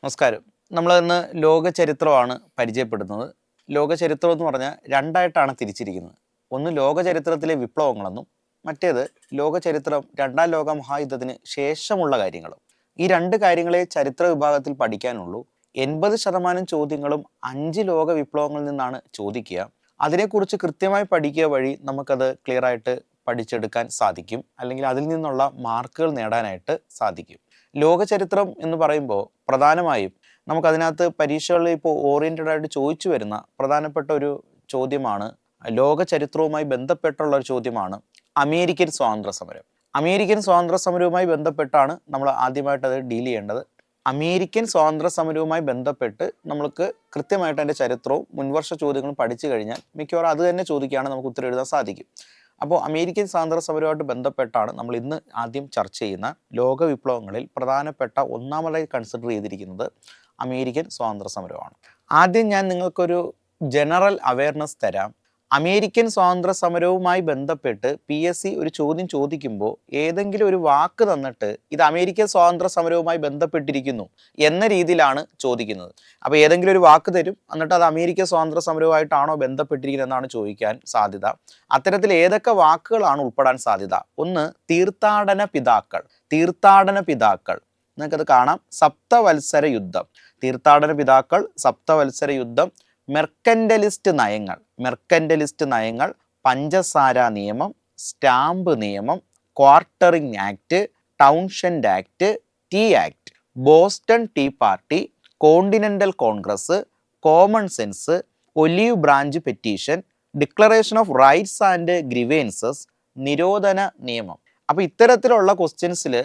നമസ്കാരം. നമ്മൾ ഇന്ന് ലോക ചരിത്രമാണ് പരിചയപ്പെടുന്നത്. ലോക ചരിത്രം എന്ന് പറഞ്ഞാൽ രണ്ടായിട്ടാണ് തിരിച്ചിരിക്കുന്നത്. ഒന്ന് ലോക ചരിത്രത്തിലെ വിപ്ലവങ്ങളെന്നും മറ്റേത് ലോക ചരിത്രം രണ്ടാം ലോക മഹായുദ്ധത്തിന് ശേഷമുള്ള കാര്യങ്ങളും. ഈ രണ്ട് കാര്യങ്ങളെ ചരിത്ര വിഭാഗത്തിൽ പഠിക്കാനുള്ളൂ. 80% ചോദ്യങ്ങളും 5 ലോക വിപ്ലവങ്ങളിൽ നിന്നാണ് ചോദിക്കുക. അതിനെക്കുറിച്ച് കൃത്യമായി പഠിക്കുക വഴി നമുക്കത് ക്ലിയർ ആയിട്ട് പഠിച്ചെടുക്കാൻ സാധിക്കും, അല്ലെങ്കിൽ അതിൽ നിന്നുള്ള മാർക്കുകൾ നേടാനായിട്ട് സാധിക്കും. ലോക ചരിത്രം എന്ന് പറയുമ്പോൾ പ്രധാനമായും നമുക്കതിനകത്ത് പരീക്ഷകളിൽ ഇപ്പോൾ ഓറിയൻറ്റഡ് ആയിട്ട് ചോദിച്ചു വരുന്ന പ്രധാനപ്പെട്ട ഒരു ചോദ്യമാണ്, ലോക ചരിത്രവുമായി ബന്ധപ്പെട്ടുള്ള ഒരു ചോദ്യമാണ് അമേരിക്കൻ സ്വാതന്ത്ര്യ സമരം. അമേരിക്കൻ സ്വാതന്ത്ര്യ സമരവുമായി ബന്ധപ്പെട്ടാണ് നമ്മൾ ആദ്യമായിട്ട് അത് ഡീൽ ചെയ്യേണ്ടത്. അമേരിക്കൻ സ്വാതന്ത്ര്യ സമരവുമായി ബന്ധപ്പെട്ട് നമ്മൾക്ക് കൃത്യമായിട്ട് അതിൻ്റെ ചരിത്രവും മുൻവർഷ ചോദ്യങ്ങളും പഠിച്ചു കഴിഞ്ഞാൽ മിക്കവാറും അത് തന്നെ ചോദിക്കുകയാണ് നമുക്ക് ഉത്തരം എഴുതാൻ സാധിക്കും. അപ്പോൾ അമേരിക്കൻ സ്വാതന്ത്ര്യ സമരവുമായിട്ട് ബന്ധപ്പെട്ടാണ് നമ്മൾ ഇന്ന് ആദ്യം ചർച്ച ചെയ്യുന്ന ലോക വിപ്ലവങ്ങളിൽ പ്രധാനപ്പെട്ട ഒന്നാമതായി കൺസിഡർ ചെയ്തിരിക്കുന്നത് അമേരിക്കൻ സ്വാതന്ത്ര്യ സമരമാണ്. ആദ്യം ഞാൻ നിങ്ങൾക്കൊരു ജനറൽ അവയർനെസ് തരാം. അമേരിക്കൻ സ്വാതന്ത്ര്യ സമരവുമായി ബന്ധപ്പെട്ട് PSC ഒരു ചോദ്യം ചോദിക്കുമ്പോൾ ഏതെങ്കിലും ഒരു വാക്ക് തന്നിട്ട് ഇത് അമേരിക്കൻ സ്വാതന്ത്ര്യ സമരവുമായി ബന്ധപ്പെട്ടിരിക്കുന്നു എന്ന രീതിയിലാണ് ചോദിക്കുന്നത്. അപ്പോൾ ഏതെങ്കിലും ഒരു വാക്ക് തരും, എന്നിട്ട് അത് അമേരിക്കൻ സ്വാതന്ത്ര്യ സമരവുമായിട്ടാണോ ബന്ധപ്പെട്ടിരിക്കുന്നത് എന്നാണ് ചോദിക്കാൻ സാധ്യത. അത്തരത്തിൽ ഏതൊക്കെ വാക്കുകളാണ് ഉൾപ്പെടാൻ സാധ്യത? ഒന്ന്, തീർത്ഥാടന പിതാക്കൾ. തീർത്ഥാടന പിതാക്കൾ നിങ്ങൾക്കത് കാണാം. സപ്തവത്സര യുദ്ധം, തീർത്ഥാടന പിതാക്കൾ, സപ്തവത്സര യുദ്ധം, മെർക്കൻ്റലിസ്റ്റ് നയങ്ങൾ. മെർക്കൻ്റലിസ്റ്റ് നയങ്ങൾ, പഞ്ചസാര നിയമം, സ്റ്റാമ്പ് നിയമം, quartering act, Townshend act, tea act, Boston tea party, continental congress, common sense, olive branch petition, declaration of rights and grievances, നിരോധന നിയമം. അപ്പോൾ ഇത്തരത്തിലുള്ള ക്വസ്റ്റ്യൻസിൽ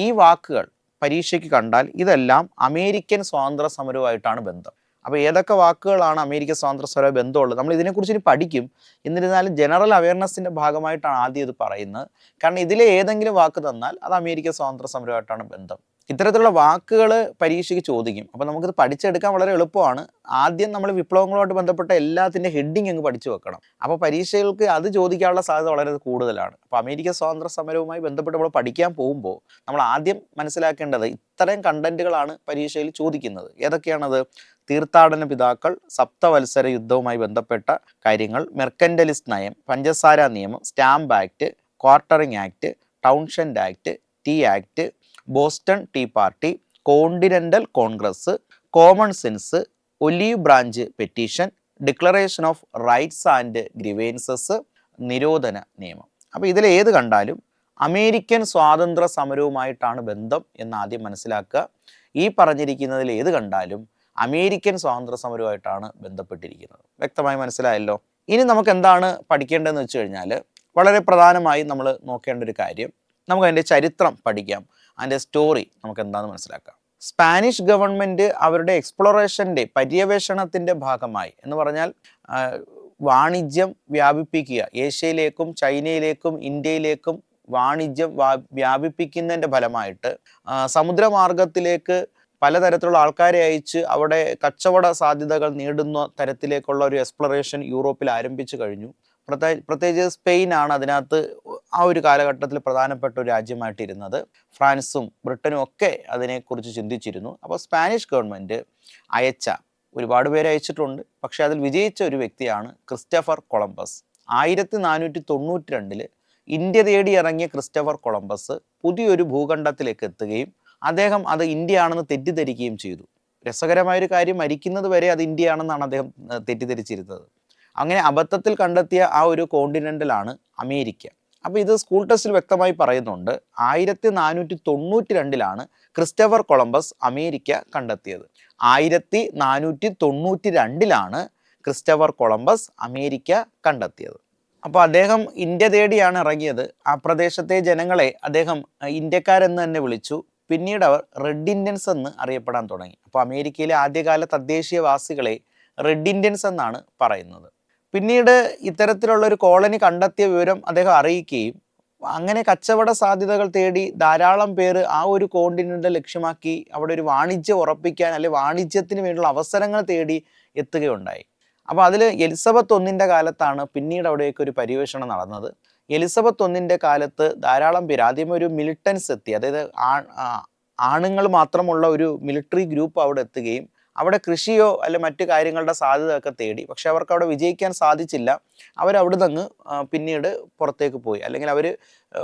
ഈ വാക്കുകൾ പരീക്ഷയ്ക്ക് കണ്ടാൽ ഇതെല്ലാം അമേരിക്കൻ സ്വാതന്ത്ര്യ സമരവുമായിട്ടാണ് ബന്ധം. അപ്പോൾ ഏതൊക്കെ വാക്കുകളാണ് അമേരിക്കൻ സ്വാതന്ത്ര്യ സമര ബന്ധമുള്ളത് നമ്മൾ ഇതിനെക്കുറിച്ച് ഇനി പഠിക്കും. എന്നിരുന്നാലും ജനറൽ അവയർനെസ്സിൻ്റെ ഭാഗമായിട്ടാണ് ആദ്യം ഇത് പറയുന്നത്. കാരണം ഇതിലെ ഏതെങ്കിലും വാക്ക് തന്നാൽ അത് അമേരിക്കൻ സ്വാതന്ത്ര്യ സമരമായിട്ടാണ് ബന്ധം. ഇത്തരത്തിലുള്ള വാക്കുകൾ പരീക്ഷയ്ക്ക് ചോദിക്കും. അപ്പോൾ നമുക്കിത് പഠിച്ചെടുക്കാൻ വളരെ എളുപ്പമാണ്. ആദ്യം നമ്മൾ വിപ്ലവങ്ങളുമായിട്ട് ബന്ധപ്പെട്ട എല്ലാത്തിൻ്റെ ഹെഡിങ് അങ്ങ് പഠിച്ചു വെക്കണം. അപ്പോൾ പരീക്ഷകൾക്ക് അത് ചോദിക്കാനുള്ള സാധ്യത വളരെ കൂടുതലാണ്. അപ്പോൾ അമേരിക്കൻ സ്വാതന്ത്ര്യ സമരവുമായി ബന്ധപ്പെട്ട് നമ്മൾ പഠിക്കാൻ പോകുമ്പോൾ നമ്മൾ ആദ്യം മനസ്സിലാക്കേണ്ടത് ഇത്തരം കണ്ടന്റുകളാണ് പരീക്ഷയിൽ ചോദിക്കുന്നത്. ഏതൊക്കെയാണത്? തീർത്ഥാടന പിതാക്കൾ, സപ്തവത്സര യുദ്ധവുമായി ബന്ധപ്പെട്ട കാര്യങ്ങൾ, മെർക്കൻ്റലിസ്റ്റ് നയം, പഞ്ചസാര നിയമം, stamp act, quartering act, Townshend act, tea act, Boston tea party, continental congress, common sense, olive branch petition, declaration of rights and grievances, നിരോധന നിയമം. അപ്പോൾ ഇതിൽ ഏത് കണ്ടാലും അമേരിക്കൻ സ്വാതന്ത്ര്യ സമരവുമായിട്ടാണ് ബന്ധം എന്ന് ആദ്യം മനസ്സിലാക്കുക. ഈ പറഞ്ഞിരിക്കുന്നതിൽ ഏത് കണ്ടാലും അമേരിക്കൻ സ്വാതന്ത്ര്യ സമരവുമായിട്ടാണ് ബന്ധപ്പെട്ടിരിക്കുന്നത്. വ്യക്തമായി മനസ്സിലായല്ലോ. ഇനി നമുക്ക് എന്താണ് പഠിക്കേണ്ടതെന്ന് വെച്ച് കഴിഞ്ഞാൽ വളരെ പ്രധാനമായി നമ്മൾ നോക്കേണ്ട ഒരു കാര്യം, നമുക്ക് അതിൻ്റെ ചരിത്രം പഠിക്കാം. അതിൻ്റെ സ്റ്റോറി നമുക്ക് എന്താണെന്ന് മനസ്സിലാക്കാം. സ്പാനിഷ് ഗവൺമെൻറ് അവരുടെ എക്സ്പ്ലോറേഷൻ്റെ പര്യവേഷണത്തിൻ്റെ ഭാഗമായി എന്ന് പറഞ്ഞാൽ വാണിജ്യം വ്യാപിപ്പിക്കുക, ഏഷ്യയിലേക്കും ചൈനയിലേക്കും ഇന്ത്യയിലേക്കും വാണിജ്യം വ്യാപിപ്പിക്കുന്നതിൻ്റെ ഫലമായിട്ട് സമുദ്രമാർഗത്തിലേക്ക് പലതരത്തിലുള്ള ആൾക്കാരെ അയച്ച് അവിടെ കച്ചവട സാധ്യതകൾ നേടുന്ന തരത്തിലേക്കുള്ള ഒരു എക്സ്പ്ലോറേഷൻ യൂറോപ്പിൽ ആരംഭിച്ചു കഴിഞ്ഞു. പ്രത്യേകിച്ച് സ്പെയിനാണ് അതിനകത്ത് ആ ഒരു കാലഘട്ടത്തിൽ പ്രധാനപ്പെട്ട ഒരു രാജ്യമായിട്ടിരുന്നത്. ഫ്രാൻസും ബ്രിട്ടനും ഒക്കെ അതിനെക്കുറിച്ച് ചിന്തിച്ചിരുന്നു. അപ്പോൾ സ്പാനിഷ് ഗവൺമെൻറ് അയച്ച ഒരുപാട് പേരെ അയച്ചിട്ടുണ്ട്. പക്ഷേ അതിൽ വിജയിച്ച ഒരു വ്യക്തിയാണ് ക്രിസ്റ്റഫർ കൊളംബസ്. 1492 ഇന്ത്യ തേടി ഇറങ്ങിയ ക്രിസ്റ്റഫർ കൊളംബസ് പുതിയൊരു ഭൂഖണ്ഡത്തിലേക്ക് എത്തുകയും അദ്ദേഹം അത് ഇന്ത്യ ആണെന്ന് തെറ്റിദ്ധരിക്കുകയും ചെയ്തു. രസകരമായൊരു കാര്യം, മരിക്കുന്നത് വരെ അത് ഇന്ത്യ ആണെന്നാണ് അദ്ദേഹം തെറ്റിദ്ധരിച്ചിരുന്നത്. അങ്ങനെ അബദ്ധത്തിൽ കണ്ടെത്തിയ ആ ഒരു കോണ്ടിനെൻ്റലാണ് അമേരിക്ക. അപ്പോൾ ഇത് സ്കൂൾ ടെസ്റ്റിൽ വ്യക്തമായി പറയുന്നുണ്ട്. 1492 ക്രിസ്റ്റഫർ കൊളംബസ് അമേരിക്ക കണ്ടെത്തിയത്. 1492 ക്രിസ്റ്റഫർ കൊളംബസ് അമേരിക്ക കണ്ടെത്തിയത്. അപ്പോൾ അദ്ദേഹം ഇന്ത്യ തേടിയാണ് ഇറങ്ങിയത്. ആ പ്രദേശത്തെ ജനങ്ങളെ അദ്ദേഹം ഇന്ത്യക്കാരെന്ന് തന്നെ വിളിച്ചു. പിന്നീട് അവർ റെഡ് ഇന്ത്യൻസ് എന്ന് അറിയപ്പെടാൻ തുടങ്ങി. അപ്പോൾ അമേരിക്കയിലെ ആദ്യകാല തദ്ദേശീയവാസികളെ റെഡ് ഇന്ത്യൻസ് എന്നാണ് പറയുന്നത്. പിന്നീട് ഇത്തരത്തിലുള്ള ഒരു കോളനി കണ്ടെത്തിയ വിവരം അദ്ദേഹം അറിയിക്കുകയും അങ്ങനെ കച്ചവട സാധ്യതകൾ തേടി ധാരാളം പേര് ആ ഒരു കോണ്ടിനെൻ്റ് ലക്ഷ്യമാക്കി അവിടെ ഒരു വാണിജ്യം ഉറപ്പിക്കാൻ അല്ലെങ്കിൽ വാണിജ്യത്തിന് വേണ്ടിയുള്ള അവസരങ്ങൾ തേടി എത്തുകയുണ്ടായി. അപ്പോൾ അതിൽ എലിസബത്ത് ഒന്നിൻ്റെ കാലത്താണ് പിന്നീട് അവിടേക്ക് ഒരു പര്യവേഷണം നടന്നത്. എലിസബത്ത് ഒന്നിൻ്റെ കാലത്ത് ധാരാളം പേര്, ആദ്യം ഒരു മിലിറ്റൻസ് എത്തി, അതായത് ആണുങ്ങൾ മാത്രമുള്ള ഒരു മിലിറ്ററി ഗ്രൂപ്പ് അവിടെ എത്തുകയും അവിടെ കൃഷിയോ അല്ലെ മറ്റു കാര്യങ്ങളുടെ സാധ്യതയൊക്കെ തേടി. പക്ഷെ അവർക്ക് അവിടെ വിജയിക്കാൻ സാധിച്ചില്ല. അവരവിടെ നിന്ന് പിന്നീട് പുറത്തേക്ക് പോയി, അല്ലെങ്കിൽ അവർ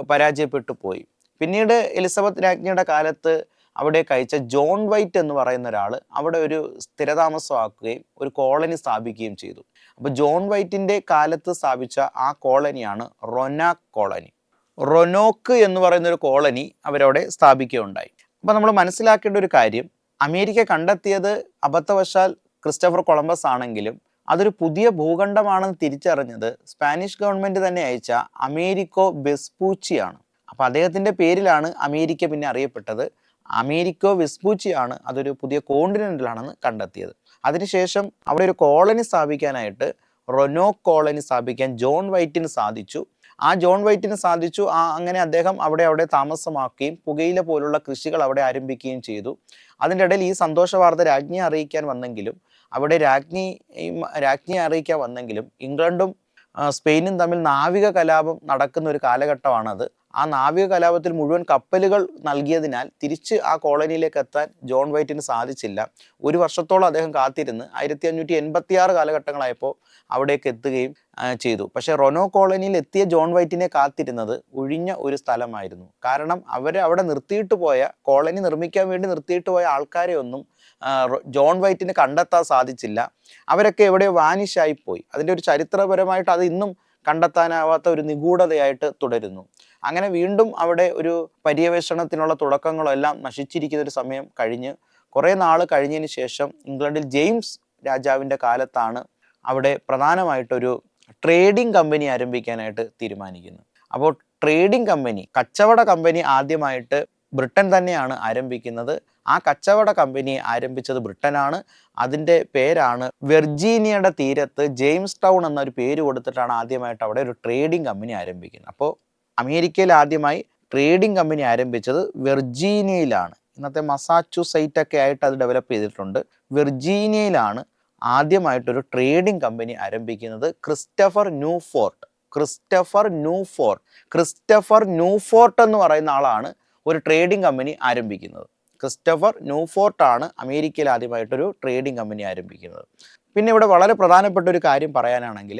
പരാജയപ്പെട്ടു പോയി. പിന്നീട് എലിസബത്ത് രാജ്ഞിയുടെ കാലത്ത് അവിടെ കഴിച്ച ജോൺ വൈറ്റ് എന്ന് പറയുന്ന ഒരാൾ അവിടെ ഒരു സ്ഥിരതാമസമാക്കുകയും ഒരു കോളനി സ്ഥാപിക്കുകയും ചെയ്തു. അപ്പോൾ ജോൺ വൈറ്റിൻ്റെ കാലത്ത് സ്ഥാപിച്ച ആ കോളനിയാണ് റൊനാക്ക് കോളനി. റൊനോക്ക് എന്ന് പറയുന്ന ഒരു കോളനി അവരവിടെ സ്ഥാപിക്കുകയുണ്ടായി. അപ്പോൾ നമ്മൾ മനസ്സിലാക്കേണ്ട ഒരു കാര്യം, അമേരിക്ക കണ്ടെത്തിയത് അബദ്ധവശാൽ ക്രിസ്റ്റഫർ കൊളംബസ് ആണെങ്കിലും അതൊരു പുതിയ ഭൂഖണ്ഡമാണെന്ന് തിരിച്ചറിഞ്ഞത് സ്പാനിഷ് ഗവൺമെൻറ് തന്നെ അയച്ച അമേരിക്കോ വെസ്പൂച്ചിയാണ്. അപ്പോൾ അദ്ദേഹത്തിൻ്റെ പേരിലാണ് അമേരിക്ക പിന്നെ അറിയപ്പെട്ടത്. അമേരിക്കോ വെസ്പൂച്ചിയാണ് അതൊരു പുതിയ കോണ്ടിനെൻ്റിലാണെന്ന് കണ്ടെത്തിയത്. അതിനുശേഷം അവിടെ ഒരു കോളനി സ്ഥാപിക്കാനായിട്ട്, റൊനോക്ക് കോളനി സ്ഥാപിക്കാൻ ജോൺ വൈറ്റിന് സാധിച്ചു. അങ്ങനെ അദ്ദേഹം അവിടെ താമസമാക്കുകയും പുകയില പോലുള്ള കൃഷികൾ അവിടെ ആരംഭിക്കുകയും ചെയ്തു. അതിൻ്റെ ഇടയിൽ ഈ സന്തോഷ വാർത്ത രാജ്ഞിയെ അറിയിക്കാൻ വന്നെങ്കിലും ഇംഗ്ലണ്ടും സ്പെയിനും തമ്മിൽ നാവിക കലാപം നടക്കുന്ന ഒരു കാലഘട്ടമാണത്. ആ നാവിക കലാപത്തിൽ മുഴുവൻ കപ്പലുകൾ നൽകിയതിനാൽ തിരിച്ച് ആ കോളനിയിലേക്ക് എത്താൻ ജോൺ വൈറ്റിന് സാധിച്ചില്ല. ഒരു വർഷത്തോളം അദ്ദേഹം കാത്തിരുന്ന് 1586 കാലഘട്ടങ്ങളായപ്പോൾ അവിടേക്ക് എത്തുകയും ചെയ്തു. പക്ഷേ റൊനോ കോളനിയിൽ എത്തിയ ജോൺ വൈറ്റിനെ കാത്തിരുന്നത് ഒഴിഞ്ഞ ഒരു സ്ഥലമായിരുന്നു. കാരണം അവിടെ നിർത്തിയിട്ട് പോയ, കോളനി നിർമ്മിക്കാൻ വേണ്ടി നിർത്തിയിട്ട് പോയ ആൾക്കാരെ ഒന്നും ജോൺ വൈറ്റിന് കണ്ടെത്താൻ സാധിച്ചില്ല. അവരൊക്കെ എവിടെയോ വാനിഷായി പോയി. അതിൻ്റെ ഒരു ചരിത്രപരമായിട്ട് അത് ഇന്നും കണ്ടെത്താനാവാത്ത ഒരു നിഗൂഢതയായിട്ട് തുടരുന്നു. അങ്ങനെ വീണ്ടും അവിടെ ഒരു പര്യവേഷണത്തിനുള്ള തുടക്കങ്ങളെല്ലാം നശിച്ചിരിക്കുന്ന ഒരു സമയം കഴിഞ്ഞ് കുറേ നാൾ കഴിഞ്ഞതിന് ശേഷം ഇംഗ്ലണ്ടിൽ ജെയിംസ് രാജാവിൻ്റെ കാലത്താണ് അവിടെ പ്രധാനമായിട്ടൊരു ട്രേഡിംഗ് കമ്പനി ആരംഭിക്കാനായിട്ട് തീരുമാനിക്കുന്നത്. അപ്പോൾ ട്രേഡിംഗ് കമ്പനി, കച്ചവട കമ്പനി ആദ്യമായിട്ട് ബ്രിട്ടൻ തന്നെയാണ് ആരംഭിക്കുന്നത്. ആ കച്ചവട കമ്പനി ആരംഭിച്ചത് ബ്രിട്ടനാണ്. അതിൻ്റെ പേരാണ് വെർജീനിയയുടെ തീരത്ത് ജെയിംസ് ടൗൺ എന്നൊരു പേര് കൊടുത്തിട്ടാണ് ആദ്യമായിട്ട് അവിടെ ഒരു ട്രേഡിംഗ് കമ്പനി ആരംഭിക്കുന്നത്. അപ്പോൾ അമേരിക്കയിൽ ആദ്യമായി ട്രേഡിംഗ് കമ്പനി ആരംഭിച്ചത് വെർജീനിയയിലാണ്. ഇന്നത്തെ മസാച്യുസെറ്റ്സ് ഒക്കെ ആയിട്ട് അത് ഡെവലപ്പ് ചെയ്തിട്ടുണ്ട്. വെർജീനിയയിലാണ് ആദ്യമായിട്ടൊരു ട്രേഡിംഗ് കമ്പനി ആരംഭിക്കുന്നത്. ക്രിസ്റ്റഫർ ന്യൂഫോർട്ട് എന്ന് പറയുന്ന ആളാണ് ഒരു ട്രേഡിംഗ് കമ്പനി ആരംഭിക്കുന്നത്. ക്രിസ്റ്റഫർ ന്യൂഫോർട്ട് ആണ് അമേരിക്കയിൽ ആദ്യമായിട്ടൊരു ട്രേഡിംഗ് കമ്പനി ആരംഭിക്കുന്നത്. പിന്നെ ഇവിടെ വളരെ പ്രധാനപ്പെട്ട ഒരു കാര്യം പറയാനാണെങ്കിൽ,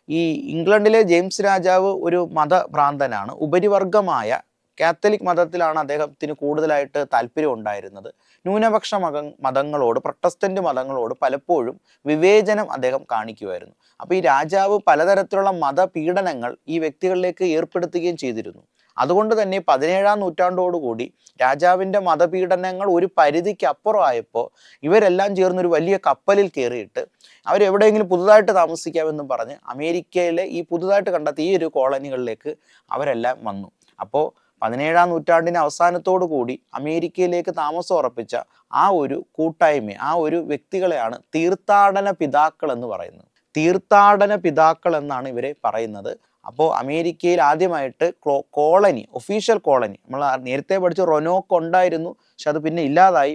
ഈ ഇംഗ്ലണ്ടിലെ ജെയിംസ് രാജാവ് ഒരു മതഭ്രാന്തനാണ്. ഉപരിവർഗമായ കാത്തലിക് മതത്തിലാണ് അദ്ദേഹത്തിന് കൂടുതലായിട്ട് താല്പര്യം ഉണ്ടായിരുന്നത്. ന്യൂനപക്ഷ മതങ്ങളോട്, പ്രൊട്ടസ്റ്റന്റ് മതങ്ങളോട് പലപ്പോഴും വിവേചനം അദ്ദേഹം കാണിക്കുമായിരുന്നു. അപ്പോൾ ഈ രാജാവ് പലതരത്തിലുള്ള മതപീഡനങ്ങൾ ഈ വ്യക്തികളിലേക്ക് ഏർപ്പെടുത്തുകയും ചെയ്തിരുന്നു. അതുകൊണ്ട് തന്നെ 17-ാം നൂറ്റാണ്ടോടുകൂടി രാജാവിൻ്റെ മതപീഡനങ്ങൾ ഒരു പരിധിക്ക് അപ്പുറമായപ്പോൾ ഇവരെല്ലാം ചേർന്നൊരു വലിയ കപ്പലിൽ കയറിയിട്ട് അവരെവിടെയെങ്കിലും പുതുതായിട്ട് താമസിക്കാമെന്നും പറഞ്ഞ് അമേരിക്കയിലെ ഈ പുതുതായിട്ട് കണ്ടെത്തിയ ഈ ഒരു കോളനികളിലേക്ക് അവരെല്ലാം വന്നു. അപ്പോൾ 17-ാം നൂറ്റാണ്ടിൻ്റെ അവസാനത്തോടു കൂടി അമേരിക്കയിലേക്ക് താമസം ഉറപ്പിച്ച ആ ഒരു കൂട്ടായ്മ, ആ ഒരു വ്യക്തികളെയാണ് തീർത്ഥാടന പിതാക്കൾ എന്ന് പറയുന്നത്. തീർത്ഥാടന പിതാക്കൾ എന്നാണ് ഇവരെ പറയുന്നത്. അപ്പോൾ അമേരിക്കയിൽ ആദ്യമായിട്ട് കോളനി, ഒഫീഷ്യൽ കോളനി, നമ്മൾ നേരത്തെ പഠിച്ച റൊനോക്ക് ഉണ്ടായിരുന്നു, പക്ഷെ അത് പിന്നെ ഇല്ലാതായി.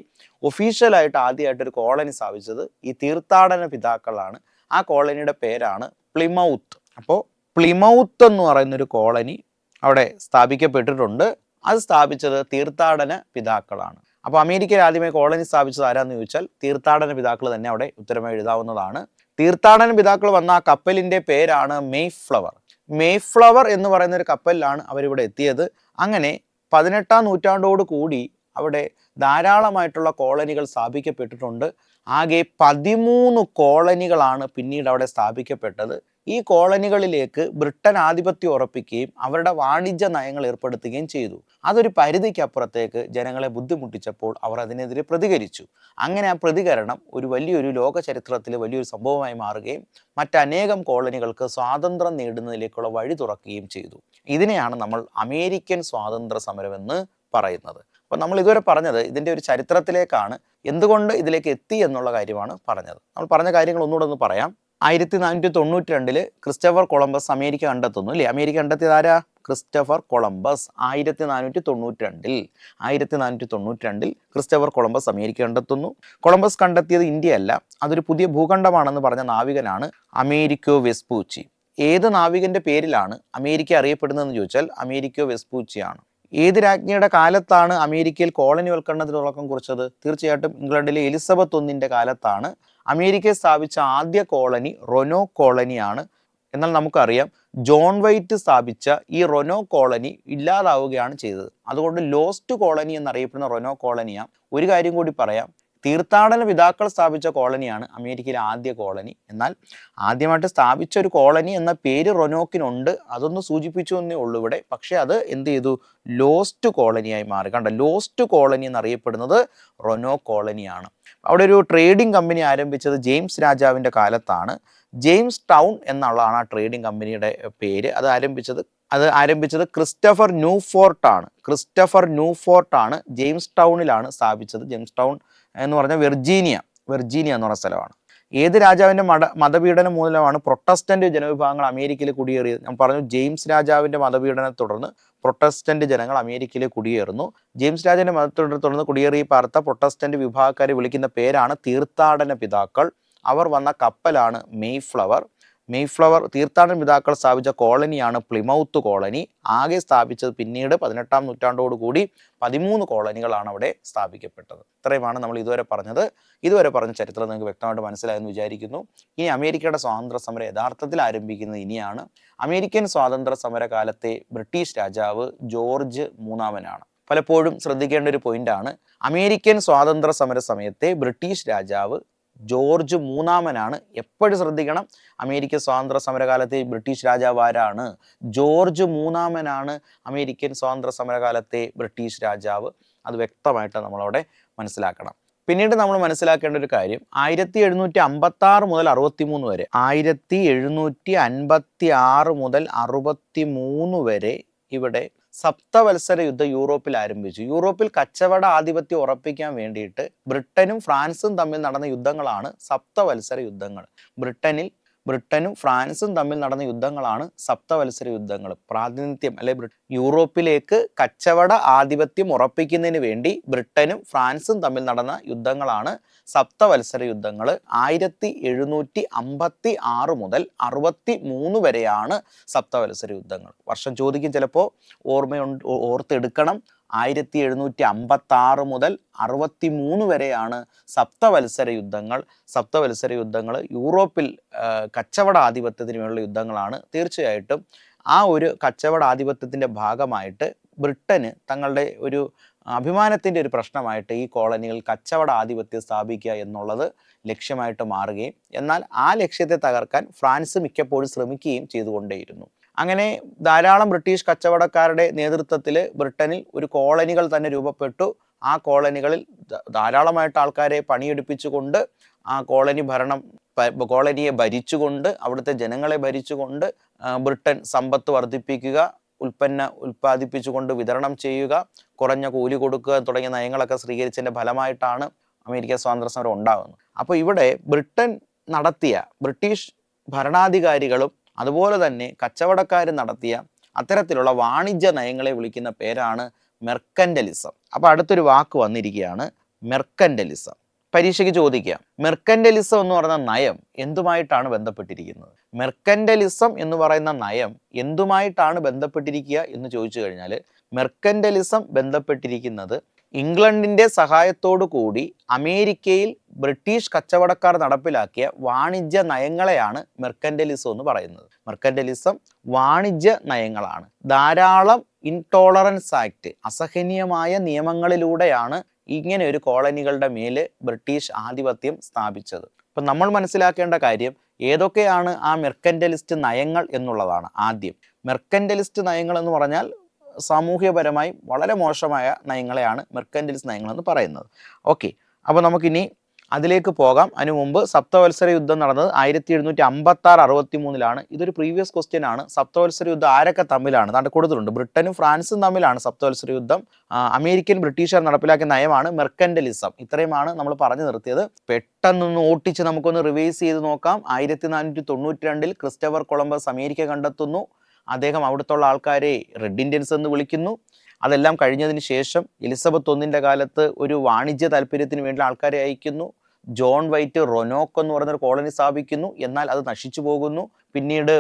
ഒഫീഷ്യലായിട്ട് ആദ്യമായിട്ടൊരു കോളനി സ്ഥാപിച്ചത് ഈ തീർത്ഥാടന പിതാക്കളാണ്. ആ കോളനിയുടെ പേരാണ് പ്ലിമൗത്ത്. അപ്പോൾ പ്ലിമൗത്ത് എന്ന് പറയുന്നൊരു കോളനി അവിടെ സ്ഥാപിക്കപ്പെട്ടിട്ടുണ്ട്. അത് സ്ഥാപിച്ചത് തീർത്ഥാടന പിതാക്കളാണ്. അപ്പോൾ അമേരിക്കയിൽ ആദ്യമായി കോളനി സ്ഥാപിച്ചത് ആരാന്ന് ചോദിച്ചാൽ തീർത്ഥാടന പിതാക്കൾ തന്നെ അവിടെ ഉത്തരമായി എഴുതാവുന്നതാണ്. തീർത്ഥാടന പിതാക്കൾ വന്ന ആ കപ്പലിൻ്റെ പേരാണ് മേഫ്ലവർ എന്ന് പറയുന്ന ഒരു കപ്പലിലാണ് അവരിവിടെ എത്തിയത്. അങ്ങനെ 18-ാം നൂറ്റാണ്ടോട് കൂടി അവിടെ ധാരാളമായിട്ടുള്ള കോളനികൾ സ്ഥാപിക്കപ്പെട്ടിട്ടുണ്ട്. ആകെ 13 കോളനികളാണ് പിന്നീട് അവിടെ സ്ഥാപിക്കപ്പെട്ടത്. ഈ കോളനികളിലേക്ക് ബ്രിട്ടൻ ആധിപത്യം ഉറപ്പിക്കുകയും അവരുടെ വാണിജ്യ നയങ്ങൾ ഏർപ്പെടുത്തുകയും ചെയ്തു. അതൊരു പരിധിക്കപ്പുറത്തേക്ക് ജനങ്ങളെ ബുദ്ധിമുട്ടിച്ചപ്പോൾ അവർ അതിനെതിരെ പ്രതികരിച്ചു. അങ്ങനെ ആ പ്രതികരണം വലിയൊരു ലോക ചരിത്രത്തിൽ വലിയൊരു സംഭവമായി മാറുകയും മറ്റനേകം കോളനികൾക്ക് സ്വാതന്ത്ര്യം നേടുന്നതിലേക്കുള്ള വഴി തുറക്കുകയും ചെയ്തു. ഇതിനെയാണ് നമ്മൾ അമേരിക്കൻ സ്വാതന്ത്ര്യ സമരം എന്ന് പറയുന്നത്. അപ്പോൾ നമ്മൾ ഇതുവരെ പറഞ്ഞത് ഇതിൻ്റെ ഒരു ചരിത്രത്തിലേക്കാണ്, എന്തുകൊണ്ട് ഇതിലേക്ക് എത്തി എന്നുള്ള കാര്യമാണ് പറഞ്ഞത്. നമ്മൾ പറഞ്ഞ കാര്യങ്ങൾ ഒന്നുകൂടെ ഒന്ന് പറയാം. 1492 ക്രിസ്റ്റഫർ കൊളംബസ് അമേരിക്ക കണ്ടെത്തുന്നു, അല്ലേ? അമേരിക്ക കണ്ടെത്തിയത് ആരാ? Christopher Columbus. 1492 Christopher Columbus America കണ്ടെത്തുന്നു. കൊളംബസ് കണ്ടെത്തിയത് ഇന്ത്യ അല്ല, അതൊരു പുതിയ ഭൂഖണ്ഡമാണെന്ന് പറഞ്ഞ നാവികനാണ് അമേരിക്കോ വെസ്പൂച്ചി. ഏത് നാവികന്റെ പേരിലാണ് അമേരിക്ക അറിയപ്പെടുന്നതെന്ന് ചോദിച്ചാൽ അമേരിക്കോ വെസ്പൂച്ചിയാണ്. ഏത് രാജ്ഞിയുടെ കാലത്താണ് അമേരിക്കയിൽ കോളനിവൽക്കരണത്തിന് തുടക്കം കുറിച്ചത്? തീർച്ചയായിട്ടും ഇംഗ്ലണ്ടിലെ എലിസബത്ത് ഒന്നിൻ്റെ കാലത്താണ് അമേരിക്കയിൽ സ്ഥാപിച്ച ആദ്യ കോളനി റൊനോ കോളനിയാണ്. എന്നാൽ നമുക്കറിയാം ജോൺ വൈറ്റ് സ്ഥാപിച്ച ഈ റൊനോ കോളനി ഇല്ലാതാവുകയാണ് ചെയ്തത്. അതുകൊണ്ട് ലോസ്റ്റ് കോളനി എന്നറിയപ്പെടുന്ന റൊനോ കോളനിയാണ്. ഒരു കാര്യം കൂടി പറയാം, തീർത്ഥാടന പിതാക്കൾ സ്ഥാപിച്ച കോളനിയാണ് അമേരിക്കയിലെ ആദ്യ കോളനി. എന്നാൽ ആദ്യമായിട്ട് സ്ഥാപിച്ച ഒരു കോളനി എന്ന പേര് റൊനോക്കിനുണ്ട്, അതൊന്ന് സൂചിപ്പിച്ചു എന്നേ ഉള്ളൂ ഇവിടെ. പക്ഷെ അത് എന്ത് ചെയ്തു? ലോസ്റ്റ് കോളനിയായി മാറി. കണ്ട, ലോസ്റ്റ് കോളനി എന്നറിയപ്പെടുന്നത് റൊനോ കോളനിയാണ്. അവിടെ ഒരു ട്രേഡിംഗ് കമ്പനി ആരംഭിച്ചത് ജെയിംസ് രാജാവിൻ്റെ കാലത്താണ്. ജെയിംസ് ടൗൺ എന്നുള്ളതാണ് ആ ട്രേഡിംഗ് കമ്പനിയുടെ പേര്. അത് ആരംഭിച്ചത് ക്രിസ്റ്റഫർ ന്യൂഫോർട്ട് ആണ്. ജെയിംസ് ടൗണിലാണ് സ്ഥാപിച്ചത്. ജെയിംസ് ടൗൺ എന്ന് പറഞ്ഞാൽ വെർജീനിയ എന്ന് പറഞ്ഞ സ്ഥലമാണ്. ഏത് രാജാവിൻ്റെ മതപീഡനം മൂലമാണ് പ്രൊട്ടസ്റ്റന്റ് ജനവിഭാഗങ്ങൾ അമേരിക്കയിൽ കുടിയേറിയത്? ഞാൻ പറഞ്ഞു, ജെയിംസ് രാജാവിൻ്റെ മതപീഡനത്തെ തുടർന്ന് പ്രൊട്ടസ്റ്റന്റ് ജനങ്ങൾ അമേരിക്കയിൽ കുടിയേറുന്നു. ജെയിംസ് രാജാവിൻ്റെ മതത്തെ തുടർന്ന് കുടിയേറി പാർത്ത പ്രൊട്ടസ്റ്റന്റ് വിഭാഗക്കാരെ വിളിക്കുന്ന പേരാണ് തീർത്ഥാടന പിതാക്കൾ. അവർ വന്ന കപ്പലാണ് മെയ്ഫ്ലവർ. തീർത്ഥാടന പിതാക്കൾ സ്ഥാപിച്ച കോളനിയാണ് പ്ലിമൗത്ത് കോളനി. ആകെ സ്ഥാപിച്ചത് പിന്നീട് 18-ാം നൂറ്റാണ്ടോട് കൂടി 13 കോളനികളാണ് അവിടെ സ്ഥാപിക്കപ്പെട്ടത്. ഇത്രയുമാണ് നമ്മൾ ഇതുവരെ പറഞ്ഞത്. ഇതുവരെ പറഞ്ഞ ചരിത്രം നിങ്ങൾക്ക് വ്യക്തമായിട്ട് മനസ്സിലായെന്ന് വിചാരിക്കുന്നു. ഇനി അമേരിക്കയുടെ സ്വാതന്ത്ര്യ സമരം യഥാർത്ഥത്തിൽ ആരംഭിക്കുന്നത് ഇനിയാണ്. അമേരിക്കൻ സ്വാതന്ത്ര്യ സമര കാലത്തെ ബ്രിട്ടീഷ് രാജാവ് ജോർജ് മൂന്നാമനാണ്. പലപ്പോഴും ശ്രദ്ധിക്കേണ്ട ഒരു പോയിന്റാണ്, അമേരിക്കൻ സ്വാതന്ത്ര്യ സമര സമയത്തെ ബ്രിട്ടീഷ് രാജാവ് ജോർജ് മൂന്നാമനാണ്. എപ്പോഴും ശ്രദ്ധിക്കണം, അമേരിക്കൻ സ്വാതന്ത്ര്യ സമരകാലത്തെ ബ്രിട്ടീഷ് രാജാവ് ആരാണ്? ജോർജ് മൂന്നാമനാണ് അമേരിക്കൻ സ്വാതന്ത്ര്യ സമരകാലത്തെ ബ്രിട്ടീഷ് രാജാവ്. അത് വ്യക്തമായിട്ട് നമ്മളവിടെ മനസ്സിലാക്കണം. പിന്നീട് നമ്മൾ മനസ്സിലാക്കേണ്ട ഒരു കാര്യം, 1756 മുതൽ 63 വരെ 1756 മുതൽ 63 വരെ ഇവിടെ സപ്തവത്സര യുദ്ധം യൂറോപ്പിൽ ആരംഭിച്ചു. യൂറോപ്പിൽ കച്ചവട ആധിപത്യം ഉറപ്പിക്കാൻ വേണ്ടിയിട്ട് ബ്രിട്ടനും ഫ്രാൻസും തമ്മിൽ നടന്ന യുദ്ധങ്ങളാണ് സപ്തവത്സര യുദ്ധങ്ങൾ. ബ്രിട്ടനും ഫ്രാൻസും തമ്മിൽ നടന്ന യുദ്ധങ്ങളാണ് സപ്തവത്സര യുദ്ധങ്ങൾ. പ്രാതിനിധ്യം അല്ലെ യൂറോപ്പിലേക്ക് കച്ചവട ആധിപത്യം ഉറപ്പിക്കുന്നതിന് വേണ്ടി ബ്രിട്ടനും ഫ്രാൻസും തമ്മിൽ നടന്ന യുദ്ധങ്ങളാണ് സപ്തവത്സര യുദ്ധങ്ങൾ. 1756 മുതൽ 63 വരെയാണ് സപ്തവത്സര യുദ്ധങ്ങൾ. വർഷം ചോദിക്കും ചിലപ്പോൾ, ഓർത്തെടുക്കണം. 1756 മുതൽ 63 വരെയാണ് സപ്തവത്സര യുദ്ധങ്ങൾ. യൂറോപ്പിൽ കച്ചവട ആധിപത്യത്തിന് വേണ്ടിയുള്ള യുദ്ധങ്ങളാണ്. തീർച്ചയായിട്ടും ആ ഒരു കച്ചവട ആധിപത്യത്തിൻ്റെ ഭാഗമായിട്ട് ബ്രിട്ടന് തങ്ങളുടെ ഒരു അഭിമാനത്തിൻ്റെ ഒരു പ്രശ്നമായിട്ട് ഈ കോളനികൾ കച്ചവട ആധിപത്യം സ്ഥാപിക്കുക എന്നുള്ളത് ലക്ഷ്യമായിട്ട് മാറുകയും, എന്നാൽ ആ ലക്ഷ്യത്തെ തകർക്കാൻ ഫ്രാൻസ് മിക്കപ്പോഴും ശ്രമിക്കുകയും ചെയ്തുകൊണ്ടേയിരുന്നു. അങ്ങനെ ധാരാളം ബ്രിട്ടീഷ് കച്ചവടക്കാരുടെ നേതൃത്വത്തിൽ ബ്രിട്ടനിൽ ഒരു കോളനികൾ തന്നെ രൂപപ്പെട്ടു. ആ കോളനികളിൽ ധാരാളമായിട്ട് ആൾക്കാരെ പണിയെടുപ്പിച്ചുകൊണ്ട് ആ കോളനിയെ ഭരിച്ചുകൊണ്ട്, അവിടുത്തെ ജനങ്ങളെ ഭരിച്ചുകൊണ്ട് ബ്രിട്ടൻ സമ്പത്ത് വർദ്ധിപ്പിക്കുക, ഉൽപ്പാദിപ്പിച്ചുകൊണ്ട് വിതരണം ചെയ്യുക, കുറഞ്ഞ കൂലി കൊടുക്കുക തുടങ്ങിയ നയങ്ങളൊക്കെ സ്വീകരിച്ചതിൻ്റെ ഫലമായിട്ടാണ് അമേരിക്ക സ്വാതന്ത്ര്യ സമരം ഉണ്ടാകുന്നത്. അപ്പോൾ ഇവിടെ ബ്രിട്ടീഷ് ഭരണാധികാരികളും അതുപോലെ തന്നെ കച്ചവടക്കാരും നടത്തിയ അത്തരത്തിലുള്ള വാണിജ്യ നയങ്ങളെ വിളിക്കുന്ന പേരാണ് മെർക്കന്റലിസം. അപ്പോൾ അടുത്തൊരു വാക്ക് വന്നിരിക്കുകയാണ്, മെർക്കന്റലിസം. പരീക്ഷയ്ക്ക് ചോദിക്കാം, മെർക്കന്റലിസം എന്ന് പറയുന്ന നയം എന്തുമായിട്ടാണ് ബന്ധപ്പെട്ടിരിക്കുന്നത്? മെർക്കന്റലിസം എന്ന് പറയുന്ന നയം എന്തുമായിട്ടാണ് ബന്ധപ്പെട്ടിരിക്കുക എന്ന് ചോദിച്ചു കഴിഞ്ഞാൽ, മെർക്കന്റലിസം ബന്ധപ്പെട്ടിരിക്കുന്നത് ഇംഗ്ലണ്ടിൻ്റെ സഹായത്തോടു കൂടി അമേരിക്കയിൽ ബ്രിട്ടീഷ് കച്ചവടക്കാർ നടപ്പിലാക്കിയ വാണിജ്യ നയങ്ങളെയാണ് മെർക്കന്റലിസം എന്ന് പറയുന്നത്. മെർക്കന്റലിസം വാണിജ്യ നയങ്ങളാണ്. ധാരാളം ഇൻടോളറൻസ് ആക്ട്, അസഹനീയമായ നിയമങ്ങളിലൂടെയാണ് ഇങ്ങനെ ഒരു കോളനികളുടെ മേൽ ബ്രിട്ടീഷ് ആധിപത്യം സ്ഥാപിച്ചത്. അപ്പം നമ്മൾ മനസ്സിലാക്കേണ്ട കാര്യം ഏതൊക്കെയാണ് ആ മെർക്കന്റലിസ്റ്റ് നയങ്ങൾ എന്നുള്ളതാണ്. ആദ്യം, മെർക്കന്റലിസ്റ്റ് നയങ്ങൾ എന്ന് പറഞ്ഞാൽ സാമൂഹ്യപരമായി വളരെ മോശമായ നയങ്ങളെയാണ് മെർക്കന്റലിസ്റ്റ് നയങ്ങൾ എന്ന് പറയുന്നത്. ഓക്കെ, അപ്പോൾ നമുക്കിനി അതിലേക്ക് പോകാം. അതിനു മുമ്പ് സപ്തവത്സര യുദ്ധം നടന്നത് 1756-63 ഇതൊരു പ്രീവിയസ് ക്വസ്റ്റ്യൻ ആണ്. സപ്തവത്സര യുദ്ധം ആരൊക്കെ തമ്മിലാണ്? താണ്ട് കൊടുത്തിട്ടുണ്ട്. ബ്രിട്ടനും ഫ്രാൻസും തമ്മിലാണ് സപ്തവത്സര യുദ്ധം. അമേരിക്കൻ ബ്രിട്ടീഷുകാർ നടപ്പിലാക്കിയ നയമാണ് മെർക്കന്റലിസം. ഇത്രയുമാണ് നമ്മൾ പറഞ്ഞു നിർത്തിയത്. പെട്ടെന്നൊന്ന് ഓട്ടിച്ച് നമുക്കൊന്ന് റിവൈസ് ചെയ്ത് നോക്കാം. 1492 ക്രിസ്റ്റഫർ കൊളംബസ് അമേരിക്ക കണ്ടെത്തുന്നു. അദ്ദേഹം അവിടുത്തുള്ള ആൾക്കാരെ റെഡ് ഇന്ത്യൻസ് എന്ന് വിളിക്കുന്നു. അതെല്ലാം കഴിഞ്ഞതിന് ശേഷം എലിസബത്ത് ഒന്നിൻ്റെ കാലത്ത് ഒരു വാണിജ്യ താല്പര്യത്തിന് വേണ്ടി ആൾക്കാരെ അയക്കുന്നു. ജോൺ വൈറ്റ് റൊനോക്ക് എന്ന് പറയുന്നൊരു കോളനി സ്ഥാപിക്കുന്നു. എന്നാൽ അത് നശിച്ചു പോകുന്നു. പിന്നീട്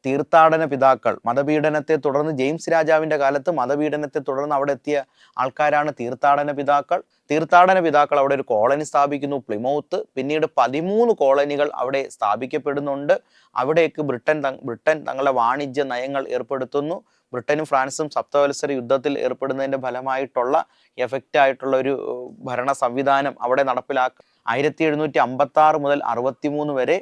തീർത്ഥാടന പിതാക്കൾ, മതപീഡനത്തെ തുടർന്ന് ജെയിംസ് രാജാവിൻ്റെ കാലത്ത് മതപീഡനത്തെ തുടർന്ന് അവിടെ എത്തിയ ആൾക്കാരാണ് തീർത്ഥാടന പിതാക്കൾ. തീർത്ഥാടന പിതാക്കൾ അവിടെ ഒരു കോളനി സ്ഥാപിക്കുന്നു, പ്ലിമൗത്ത്. പിന്നീട് 13 കോളനികൾ അവിടെ സ്ഥാപിക്കപ്പെടുന്നുണ്ട്. അവിടേക്ക് ബ്രിട്ടൻ തങ്ങളുടെ വാണിജ്യ നയങ്ങൾ ഏർപ്പെടുത്തുന്നു. ബ്രിട്ടനും ഫ്രാൻസും സപ്തവത്സര യുദ്ധത്തിൽ ഏർപ്പെടുന്നതിൻ്റെ ഫലമായിട്ടുള്ള എഫക്റ്റായിട്ടുള്ള ഒരു ഭരണ സംവിധാനം അവിടെ നടപ്പിലാക്കുക. 1756 മുതൽ 63 വരെ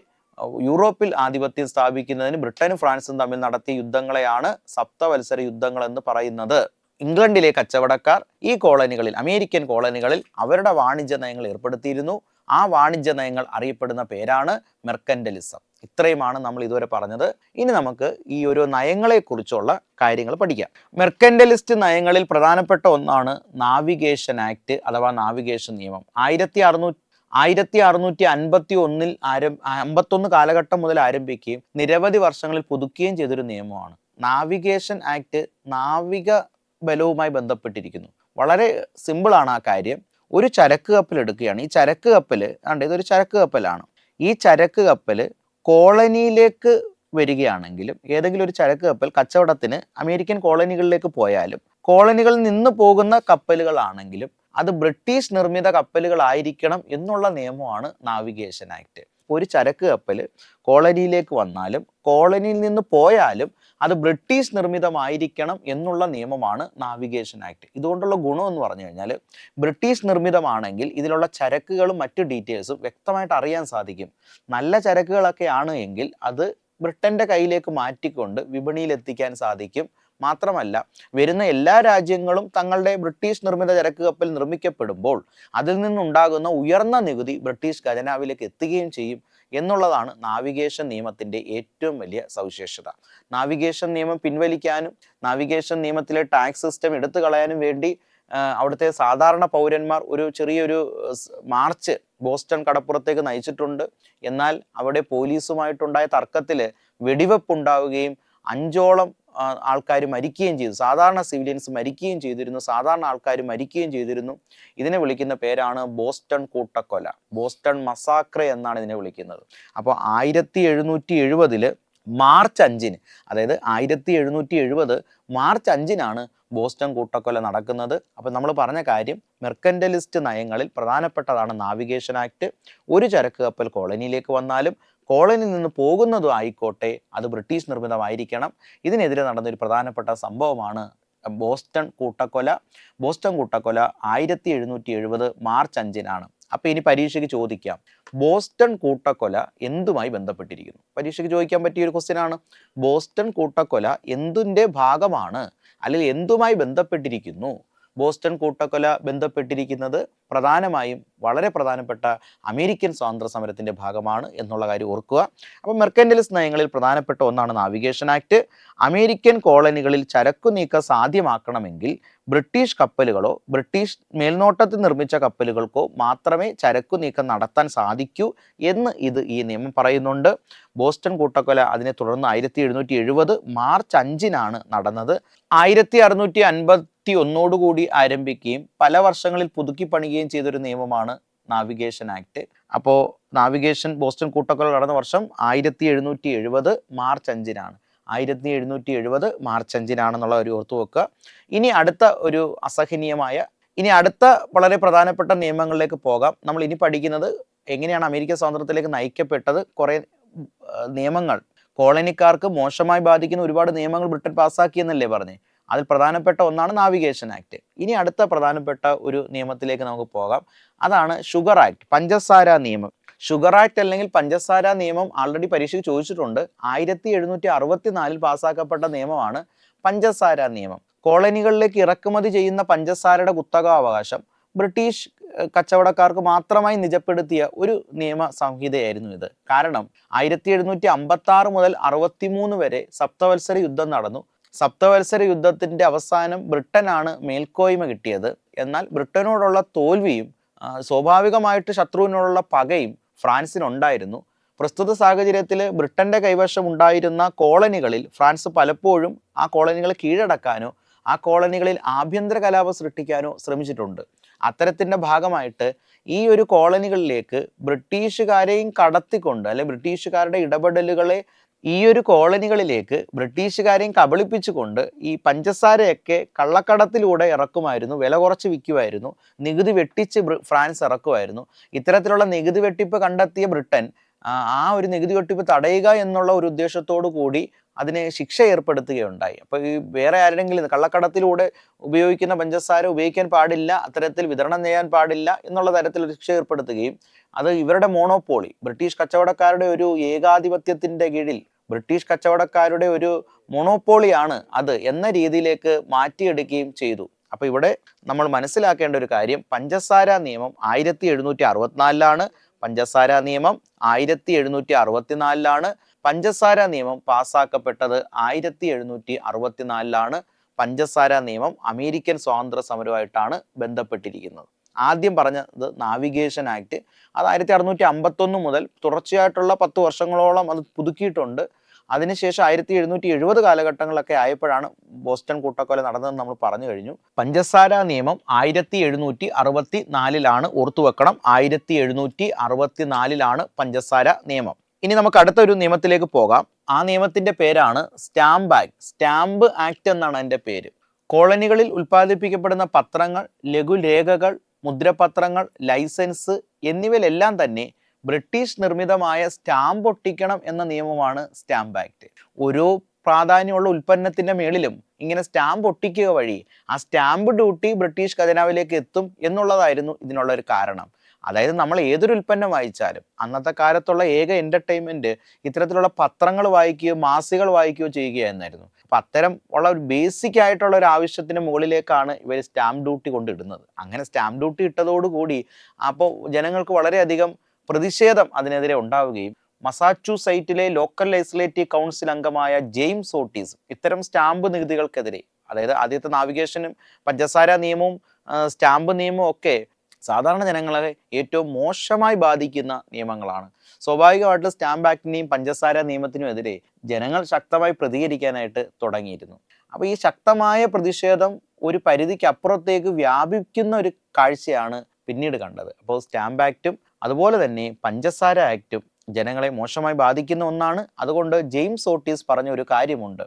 യൂറോപ്പിൽ ആധിപത്യം സ്ഥാപിക്കുന്നതിന് ബ്രിട്ടനും ഫ്രാൻസും തമ്മിൽ നടത്തിയ യുദ്ധങ്ങളെയാണ് സപ്തവത്സര യുദ്ധങ്ങൾ എന്ന് പറയുന്നത്. ഇംഗ്ലണ്ടിലെ കച്ചവടക്കാർ ഈ കോളനികളിൽ, അമേരിക്കൻ കോളനികളിൽ അവരുടെ വാണിജ്യ നയങ്ങൾ ഏർപ്പെടുത്തിയിരുന്നു. ആ വാണിജ്യ നയങ്ങൾ അറിയപ്പെടുന്ന പേരാണ് മെർക്കന്റലിസം. ഇത്രയുമാണ് നമ്മൾ ഇതുവരെ പറഞ്ഞത്. ഇനി നമുക്ക് ഈ ഓരോ നയങ്ങളെക്കുറിച്ചുള്ള കാര്യങ്ങൾ പഠിക്കാം. മെർക്കന്റലിസ്റ്റ് നയങ്ങളിൽ പ്രധാനപ്പെട്ട ഒന്നാണ് നാവിഗേഷൻ ആക്ട് അഥവാ നാവിഗേഷൻ നിയമം. 1651 കാലഘട്ടം മുതൽ ആരംഭിക്കുകയും നിരവധി വർഷങ്ങളിൽ പുതുക്കുകയും ചെയ്തൊരു നിയമമാണ്. നാവിഗേഷൻ ആക്ട് നാവിക ബലവുമായി ബന്ധപ്പെട്ടിരിക്കുന്നു. വളരെ സിമ്പിളാണ് ആ കാര്യം. ഒരു ചരക്ക് കപ്പൽ എടുക്കുകയാണ്. ഈ ചരക്ക് കപ്പൽ ഇതൊരു ചരക്ക് കപ്പലാണ്. ഈ ചരക്ക് കപ്പൽ കോളനിയിലേക്ക് വരികയാണെങ്കിലും, ഏതെങ്കിലും ഒരു ചരക്ക് കപ്പൽ കച്ചവടത്തിന് അമേരിക്കൻ കോളനികളിലേക്ക് പോയാലും, കോളനികളിൽ നിന്ന് പോകുന്ന കപ്പലുകളാണെങ്കിലും അത് ബ്രിട്ടീഷ് നിർമ്മിത കപ്പലുകളായിരിക്കണം എന്നുള്ള നിയമമാണ് നാവിഗേഷൻ ആക്ട്. ഒരു ചരക്ക് കപ്പൽ കോളനിയിലേക്ക് വന്നാലും കോളനിയിൽ നിന്ന് പോയാലും അത് ബ്രിട്ടീഷ് നിർമ്മിതമായിരിക്കണം എന്നുള്ള നിയമമാണ് നാവിഗേഷൻ ആക്ട്. ഇതുകൊണ്ടുള്ള ഗുണം എന്ന് പറഞ്ഞു കഴിഞ്ഞാൽ, ബ്രിട്ടീഷ് നിർമ്മിതമാണെങ്കിൽ ഇതിലുള്ള ചരക്കുകളും മറ്റു ഡീറ്റെയിൽസും വ്യക്തമായിട്ട് അറിയാൻ സാധിക്കും. നല്ല ചരക്കുകളൊക്കെ ആണ് എങ്കിൽ അത് ബ്രിട്ടൻ്റെ കയ്യിലേക്ക് മാറ്റിക്കൊണ്ട് വിപണിയിൽ എത്തിക്കാൻ സാധിക്കും. മാത്രമല്ല, വരുന്ന എല്ലാ രാജ്യങ്ങളും തങ്ങളുടെ ബ്രിട്ടീഷ് നിർമ്മിത ചരക്ക് കപ്പൽ നിർമ്മിക്കപ്പെടുമ്പോൾ അതിൽ നിന്നുണ്ടാകുന്ന ഉയർന്ന നികുതി ബ്രിട്ടീഷ് ഖജനാവിലേക്ക് എത്തുകയും ചെയ്യും എന്നുള്ളതാണ് നാവിഗേഷൻ നിയമത്തിൻ്റെ ഏറ്റവും വലിയ സവിശേഷത. നാവിഗേഷൻ നിയമം പിൻവലിക്കാനും നാവിഗേഷൻ നിയമത്തിലെ ടാക്സ് സിസ്റ്റം എടുത്തു കളയാനും വേണ്ടി അവിടുത്തെ സാധാരണ പൗരന്മാർ ഒരു ചെറിയൊരു മാർച്ച് ബോസ്റ്റൺ കടപ്പുറത്തേക്ക് നയിച്ചിട്ടുണ്ട്. എന്നാൽ അവിടെ പോലീസുമായിട്ടുണ്ടായ തർക്കത്തിൽ വെടിവെപ്പ് ഉണ്ടാവുകയും 5ഓളം ആൾക്കാർ മരിക്കുകയും ചെയ്തു. സാധാരണ സിവിലിയൻസ് മരിക്കുകയും ചെയ്തിരുന്നു, സാധാരണ ആൾക്കാർ മരിക്കുകയും ചെയ്തിരുന്നു. ഇതിനെ വിളിക്കുന്ന പേരാണ് ബോസ്റ്റൺ കൂട്ടക്കൊല, ബോസ്റ്റൺ മസാക്ര എന്നാണ് ഇതിനെ വിളിക്കുന്നത്. അപ്പോൾ 1770 മാർച്ച് 5-ന്, അതായത് 1770 മാർച്ച് 5-നാണ് ബോസ്റ്റൺ കൂട്ടക്കൊല നടക്കുന്നത്. അപ്പോൾ നമ്മൾ പറഞ്ഞ കാര്യം, മെർക്കന്റലിസ്റ്റ് നയങ്ങളിൽ പ്രധാനപ്പെട്ടതാണ് നാവിഗേഷൻ ആക്ട്. ഒരു ചരക്ക് കപ്പൽ കോളനിയിലേക്ക് വന്നാലും കോളനിയിൽ നിന്ന് പോകുന്നതും ആയിക്കോട്ടെ അത് ബ്രിട്ടീഷ് നിർമ്മിതമായിരിക്കണം. ഇതിനെതിരെ നടന്നൊരു പ്രധാനപ്പെട്ട സംഭവമാണ് ബോസ്റ്റൺ കൂട്ടക്കൊല. ബോസ്റ്റൺ കൂട്ടക്കൊല 1770 മാർച്ച് 5-നാണ്. അപ്പോൾ ഇനി പരീക്ഷയ്ക്ക് ചോദിക്കാം, ബോസ്റ്റൺ കൂട്ടക്കൊല എന്തുമായി ബന്ധപ്പെട്ടിരിക്കുന്നു? പരീക്ഷയ്ക്ക് ചോദിക്കാൻ പറ്റിയ ഒരു ക്വസ്റ്റ്യൻ ആണ്. ബോസ്റ്റൺ കൂട്ടക്കൊല എന്തിൻ്റെ ഭാഗമാണ്, അല്ലെങ്കിൽ എന്തുമായി ബന്ധപ്പെട്ടിരിക്കുന്നു? ബോസ്റ്റൺ കൂട്ടക്കൊല ബന്ധപ്പെട്ടിരിക്കുന്നത് പ്രധാനമായും വളരെ പ്രധാനപ്പെട്ട അമേരിക്കൻ സ്വാതന്ത്ര്യ സമരത്തിൻ്റെ ഭാഗമാണ് എന്നുള്ള കാര്യം ഓർക്കുക. അപ്പോൾ മെർക്കന്റലിസ്റ്റ് നയങ്ങളിൽ പ്രധാനപ്പെട്ട ഒന്നാണ് നാവിഗേഷൻ ആക്ട്. അമേരിക്കൻ കോളനികളിൽ ചരക്കു നീക്കം സാധ്യമാക്കണമെങ്കിൽ ബ്രിട്ടീഷ് കപ്പലുകളോ ബ്രിട്ടീഷ് മേൽനോട്ടത്തിൽ നിർമ്മിച്ച കപ്പലുകൾക്കോ മാത്രമേ ചരക്കു നീക്കം നടത്താൻ സാധിക്കൂ എന്ന് ഈ നിയമം പറയുന്നുണ്ട്. ബോസ്റ്റൺ കൂട്ടക്കൊല അതിനെ തുടർന്ന് 1770 മാർച്ച് 5-നാണ് നടന്നത്. 1651 ആരംഭിക്കുകയും പല വർഷങ്ങളിൽ പുതുക്കി പണിയുകയും ചെയ്തൊരു നിയമമാണ് നാവിഗേഷൻ ആക്ട്. അപ്പോൾ ബോസ്റ്റൺ കൂട്ടക്കൊല നടന്ന വർഷം 1770 മാർച്ച് 5-നാണ്. 1770 മാർച്ച് 5-നാണെന്നുള്ള ഒരു ഓർത്തു വെക്കുക. ഇനി അടുത്ത വളരെ പ്രധാനപ്പെട്ട നിയമങ്ങളിലേക്ക് പോകാം. നമ്മൾ ഇനി പഠിക്കുന്നത് എങ്ങനെയാണ് അമേരിക്കൻ സ്വാതന്ത്ര്യത്തിലേക്ക് നയിക്കപ്പെട്ടത്. കുറേ നിയമങ്ങൾ, കോളനിക്കാർക്ക് മോശമായി ബാധിക്കുന്ന ഒരുപാട് നിയമങ്ങൾ ബ്രിട്ടൻ പാസ്സാക്കിയെന്നല്ലേ പറഞ്ഞേ. അതിൽ പ്രധാനപ്പെട്ട ഒന്നാണ് നാവിഗേഷൻ ആക്ട്. ഇനി അടുത്ത പ്രധാനപ്പെട്ട ഒരു നിയമത്തിലേക്ക് നമുക്ക് പോകാം. അതാണ് ഷുഗർ ആക്ട്, പഞ്ചസാര നിയമം. ഷുഗർ ആക്ട് അല്ലെങ്കിൽ പഞ്ചസാര നിയമം ആൾറെഡി പരീക്ഷയ്ക്ക് ചോദിച്ചിട്ടുണ്ട്. 1764 പാസ്സാക്കപ്പെട്ട നിയമമാണ് പഞ്ചസാര നിയമം. കോളനികളിലേക്ക് ഇറക്കുമതി ചെയ്യുന്ന പഞ്ചസാരയുടെ കുത്തകാവകാശം ബ്രിട്ടീഷ് കച്ചവടക്കാർക്ക് മാത്രമായി നിജപ്പെടുത്തിയ ഒരു നിയമ സംഹിതയായിരുന്നു ഇത്. കാരണം 1756 മുതൽ 63 വരെ സപ്തവത്സര യുദ്ധം നടന്നു. സപ്തവത്സര യുദ്ധത്തിൻ്റെ അവസാനം ബ്രിട്ടനാണ് മേൽക്കോയ്മ കിട്ടിയത്. എന്നാൽ ബ്രിട്ടനോടുള്ള തോൽവിയും സ്വാഭാവികമായിട്ട് ശത്രുവിനോടുള്ള പകയും ഫ്രാൻസിനുണ്ടായിരുന്നു. പ്രസ്തുത സാഹചര്യത്തിൽ ബ്രിട്ടൻ്റെ കൈവശം ഉണ്ടായിരുന്ന കോളനികളിൽ ഫ്രാൻസ് പലപ്പോഴും ആ കോളനികളെ കീഴടക്കാനോ ആ കോളനികളിൽ ആഭ്യന്തര കലാപം സൃഷ്ടിക്കാനോ ശ്രമിച്ചിട്ടുണ്ട്. അത്തരത്തിൻ്റെ ഭാഗമായിട്ട് ഈ ഒരു കോളനികളിലേക്ക് ബ്രിട്ടീഷുകാരെയും കടത്തിക്കൊണ്ട്, അല്ലെങ്കിൽ ബ്രിട്ടീഷുകാരുടെ ഇടപെടലുകളെ ഈ ഒരു കോളനികളിലേക്ക് ബ്രിട്ടീഷുകാരെയും കബളിപ്പിച്ചുകൊണ്ട് ഈ പഞ്ചസാരയൊക്കെ കള്ളക്കടത്തിലൂടെ ഇറക്കുമായിരുന്നു, വില കുറച്ച് വിൽക്കുമായിരുന്നു, നികുതി വെട്ടിച്ച് ഫ്രാൻസ് ഇറക്കുമായിരുന്നു. ഇത്തരത്തിലുള്ള നികുതി വെട്ടിപ്പ് കണ്ടെത്തിയ ബ്രിട്ടൻ ആ ഒരു നികുതി വെട്ടിപ്പ് തടയുക എന്നുള്ള ഒരു ഉദ്ദേശത്തോടു കൂടി അതിന് ശിക്ഷ ഏർപ്പെടുത്തുകയുണ്ടായി. അപ്പോൾ ഈ വേറെ ആരുടെങ്കിലും കള്ളക്കടത്തിലൂടെ ഉപയോഗിക്കുന്ന പഞ്ചസാര ഉപയോഗിക്കാൻ പാടില്ല, അത്തരത്തിൽ വിതരണം ചെയ്യാൻ പാടില്ല എന്നുള്ള തരത്തിൽ ശിക്ഷ ഏർപ്പെടുത്തുകയും അത് ഇവരുടെ മോണോപോളി, ബ്രിട്ടീഷ് കച്ചവടക്കാരുടെ ഒരു ഏകാധിപത്യത്തിന്റെ കീഴിൽ, ബ്രിട്ടീഷ് കച്ചവടക്കാരുടെ ഒരു മോണോപോളിയാണ് അത് എന്ന രീതിയിലേക്ക് മാറ്റിയെടുക്കുകയും ചെയ്തു. അപ്പൊ ഇവിടെ നമ്മൾ മനസ്സിലാക്കേണ്ട ഒരു കാര്യം, പഞ്ചസാര നിയമം 1764 പഞ്ചസാര നിയമം 1764 പഞ്ചസാര നിയമം പാസ്സാക്കപ്പെട്ടത് 1764 പഞ്ചസാര നിയമം അമേരിക്കൻ സ്വാതന്ത്ര്യ സമരവുമായിട്ടാണ് ബന്ധപ്പെട്ടിരിക്കുന്നത്. ആദ്യം പറഞ്ഞത് നാവിഗേഷൻ ആക്ട്, അത് 1651 മുതൽ തുടർച്ചയായിട്ടുള്ള 10 വർഷങ്ങളോളം അത് പുതുക്കിയിട്ടുണ്ട്. അതിനുശേഷം 1770 കാലഘട്ടങ്ങളിലൊക്കെ ആയപ്പോഴാണ് ബോസ്റ്റൺ കൂട്ടക്കൊല നടന്നതെന്ന് നമ്മൾ പറഞ്ഞു കഴിഞ്ഞു. പഞ്ചസാര നിയമം 1764 ഓർത്തുവെക്കണം. 1764 പഞ്ചസാര നിയമം. ഇനി നമുക്ക് അടുത്തൊരു നിയമത്തിലേക്ക് പോകാം. ആ നിയമത്തിന്റെ പേരാണ് സ്റ്റാമ്പ് ആക്ട്. സ്റ്റാമ്പ് ആക്ട് എന്നാണ് അതിന്റെ പേര്. കോളനികളിൽ ഉൽപ്പാദിപ്പിക്കപ്പെടുന്ന പത്രങ്ങൾ, ലഘുലേഖകൾ, മുദ്രപത്രങ്ങൾ, ലൈസൻസ് എന്നിവയിലെല്ലാം തന്നെ ബ്രിട്ടീഷ് നിർമ്മിതമായ സ്റ്റാമ്പ് ഒട്ടിക്കണം എന്ന നിയമമാണ് സ്റ്റാമ്പ് ആക്ട്. ഓരോ പ്രാധാന്യമുള്ള ഉൽപ്പന്നത്തിന്റെ മേളിലും ഇങ്ങനെ സ്റ്റാമ്പ് ഒട്ടിക്കുക വഴി ആ സ്റ്റാമ്പ് ഡ്യൂട്ടി ബ്രിട്ടീഷ് ഖജനാവിലേക്ക് എത്തും എന്നുള്ളതായിരുന്നു ഇതിനുള്ള ഒരു കാരണം. അതായത് നമ്മൾ ഏതൊരു ഉൽപ്പന്നം വായിച്ചാലും അന്നത്തെ കാലത്തുള്ള ഏക എന്റർടൈൻമെന്റ് ഇത്തരത്തിലുള്ള പത്രങ്ങൾ വായിക്കുകയോ മാസികകൾ വായിക്കുകയോ ചെയ്യുകയായിരുന്നു. അപ്പൊ അത്തരം ഉള്ള ഒരു ബേസിക് ആയിട്ടുള്ള ഒരു ആവശ്യത്തിന് മുകളിലേക്കാണ് ഇവർ സ്റ്റാമ്പ് ഡ്യൂട്ടി കൊണ്ടിടുന്നത്. അങ്ങനെ സ്റ്റാമ്പ് ഡ്യൂട്ടി ഇട്ടതോടുകൂടി അപ്പോൾ ജനങ്ങൾക്ക് വളരെയധികം പ്രതിഷേധം അതിനെതിരെ ഉണ്ടാവുകയും മസാച്യൂസെറ്റ്സിലെ ലോക്കൽ ലെജിസ്ലേറ്റീവ് കൗൺസിൽ അംഗമായ ജെയിംസ് ഓട്ടീസ് ഇത്തരം സ്റ്റാമ്പ് നികുതികൾക്കെതിരെ, അതായത് ആദ്യത്തെ നാവിഗേഷനും പഞ്ചസാര നിയമവും സ്റ്റാമ്പ് നിയമവും ഒക്കെ സാധാരണ ജനങ്ങളെ ഏറ്റവും മോശമായി ബാധിക്കുന്ന നിയമങ്ങളാണ്. സ്വാഭാവികമായിട്ട് സ്റ്റാമ്പ് ആക്ടിനെയും പഞ്ചസാര നിയമത്തിനും എതിരെ ജനങ്ങൾ ശക്തമായി പ്രതികരിക്കാനായിട്ട് തുടങ്ങിയിരുന്നു. അപ്പോൾ ഈ ശക്തമായ പ്രതിഷേധം ഒരു പരിധിക്ക് അപ്പുറത്തേക്ക് വ്യാപിക്കുന്ന ഒരു കാഴ്ചയാണ് പിന്നീട് കണ്ടത്. അപ്പോൾ സ്റ്റാമ്പ് ആക്റ്റും അതുപോലെ തന്നെ പഞ്ചസാര ആക്റ്റും ജനങ്ങളെ മോശമായി ബാധിക്കുന്ന ഒന്നാണ്. അതുകൊണ്ട് ജെയിംസ് ഓട്ടീസ് പറഞ്ഞ ഒരു കാര്യമുണ്ട്,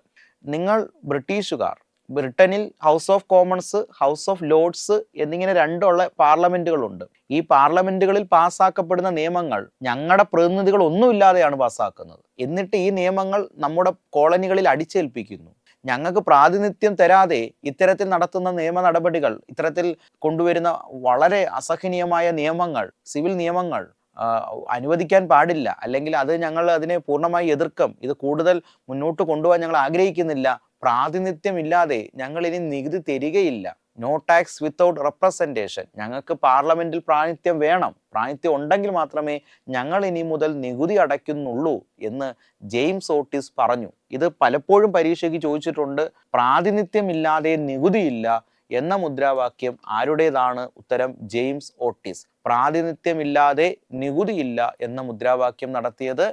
നിങ്ങൾ ബ്രിട്ടീഷുകാർ, ബ്രിട്ടനിൽ house of Commons, house of Lord's എന്നിങ്ങനെ രണ്ടുള്ള പാർലമെന്റുകളുണ്ട്. ഈ പാർലമെന്റുകളിൽ പാസ്സാക്കപ്പെടുന്ന നിയമങ്ങൾ ഞങ്ങളുടെ പ്രതിനിധികൾ ഒന്നുമില്ലാതെയാണ് പാസ്സാക്കുന്നത്. എന്നിട്ട് ഈ നിയമങ്ങൾ നമ്മുടെ കോളനികളിൽ അടിച്ചേൽപ്പിക്കുന്നു. ഞങ്ങൾക്ക് പ്രാതിനിധ്യം തരാതെ ഇത്തരത്തിൽ നടത്തുന്ന നിയമ നടപടികൾ, ഇത്തരത്തിൽ കൊണ്ടുവരുന്ന വളരെ അസഹനീയമായ നിയമങ്ങൾ, സിവിൽ നിയമങ്ങൾ അനുവദിക്കാൻ പാടില്ല, അല്ലെങ്കിൽ അത് ഞങ്ങൾ അതിനെ പൂർണ്ണമായി എതിർക്കും. ഇത് കൂടുതൽ മുന്നോട്ട് കൊണ്ടുപോകാൻ ഞങ്ങൾ ആഗ്രഹിക്കുന്നില്ല. പ്രാതിനിധ്യം ഇല്ലാതെ ഞങ്ങൾ ഇനി നികുതി തരികയില്ല. No tax without representation. ഞങ്ങൾക്ക് പാർലമെന്റിൽ പ്രാതിനിധ്യം വേണം. പ്രാതിനിധ്യം ഉണ്ടെങ്കിൽ മാത്രമേ ഞങ്ങൾ ഇനി മുതൽ നികുതി അടയ്ക്കുന്നുള്ളൂ എന്ന് ജെയിംസ് ഓട്ടീസ് പറഞ്ഞു. ഇത് പലപ്പോഴും പരീക്ഷയ്ക്ക് ചോദിച്ചിട്ടുണ്ട്. പ്രാതിനിധ്യമില്ലാതെ നികുതിയില്ല എന്ന മുദ്രാവാക്യം ആരുടേതാണ്? ഉത്തരം ജെയിംസ് ഓട്ടീസ്. പ്രാതിനിധ്യമില്ലാതെ നികുതിയില്ല എന്ന മുദ്രാവാക്യം നടത്തിയത്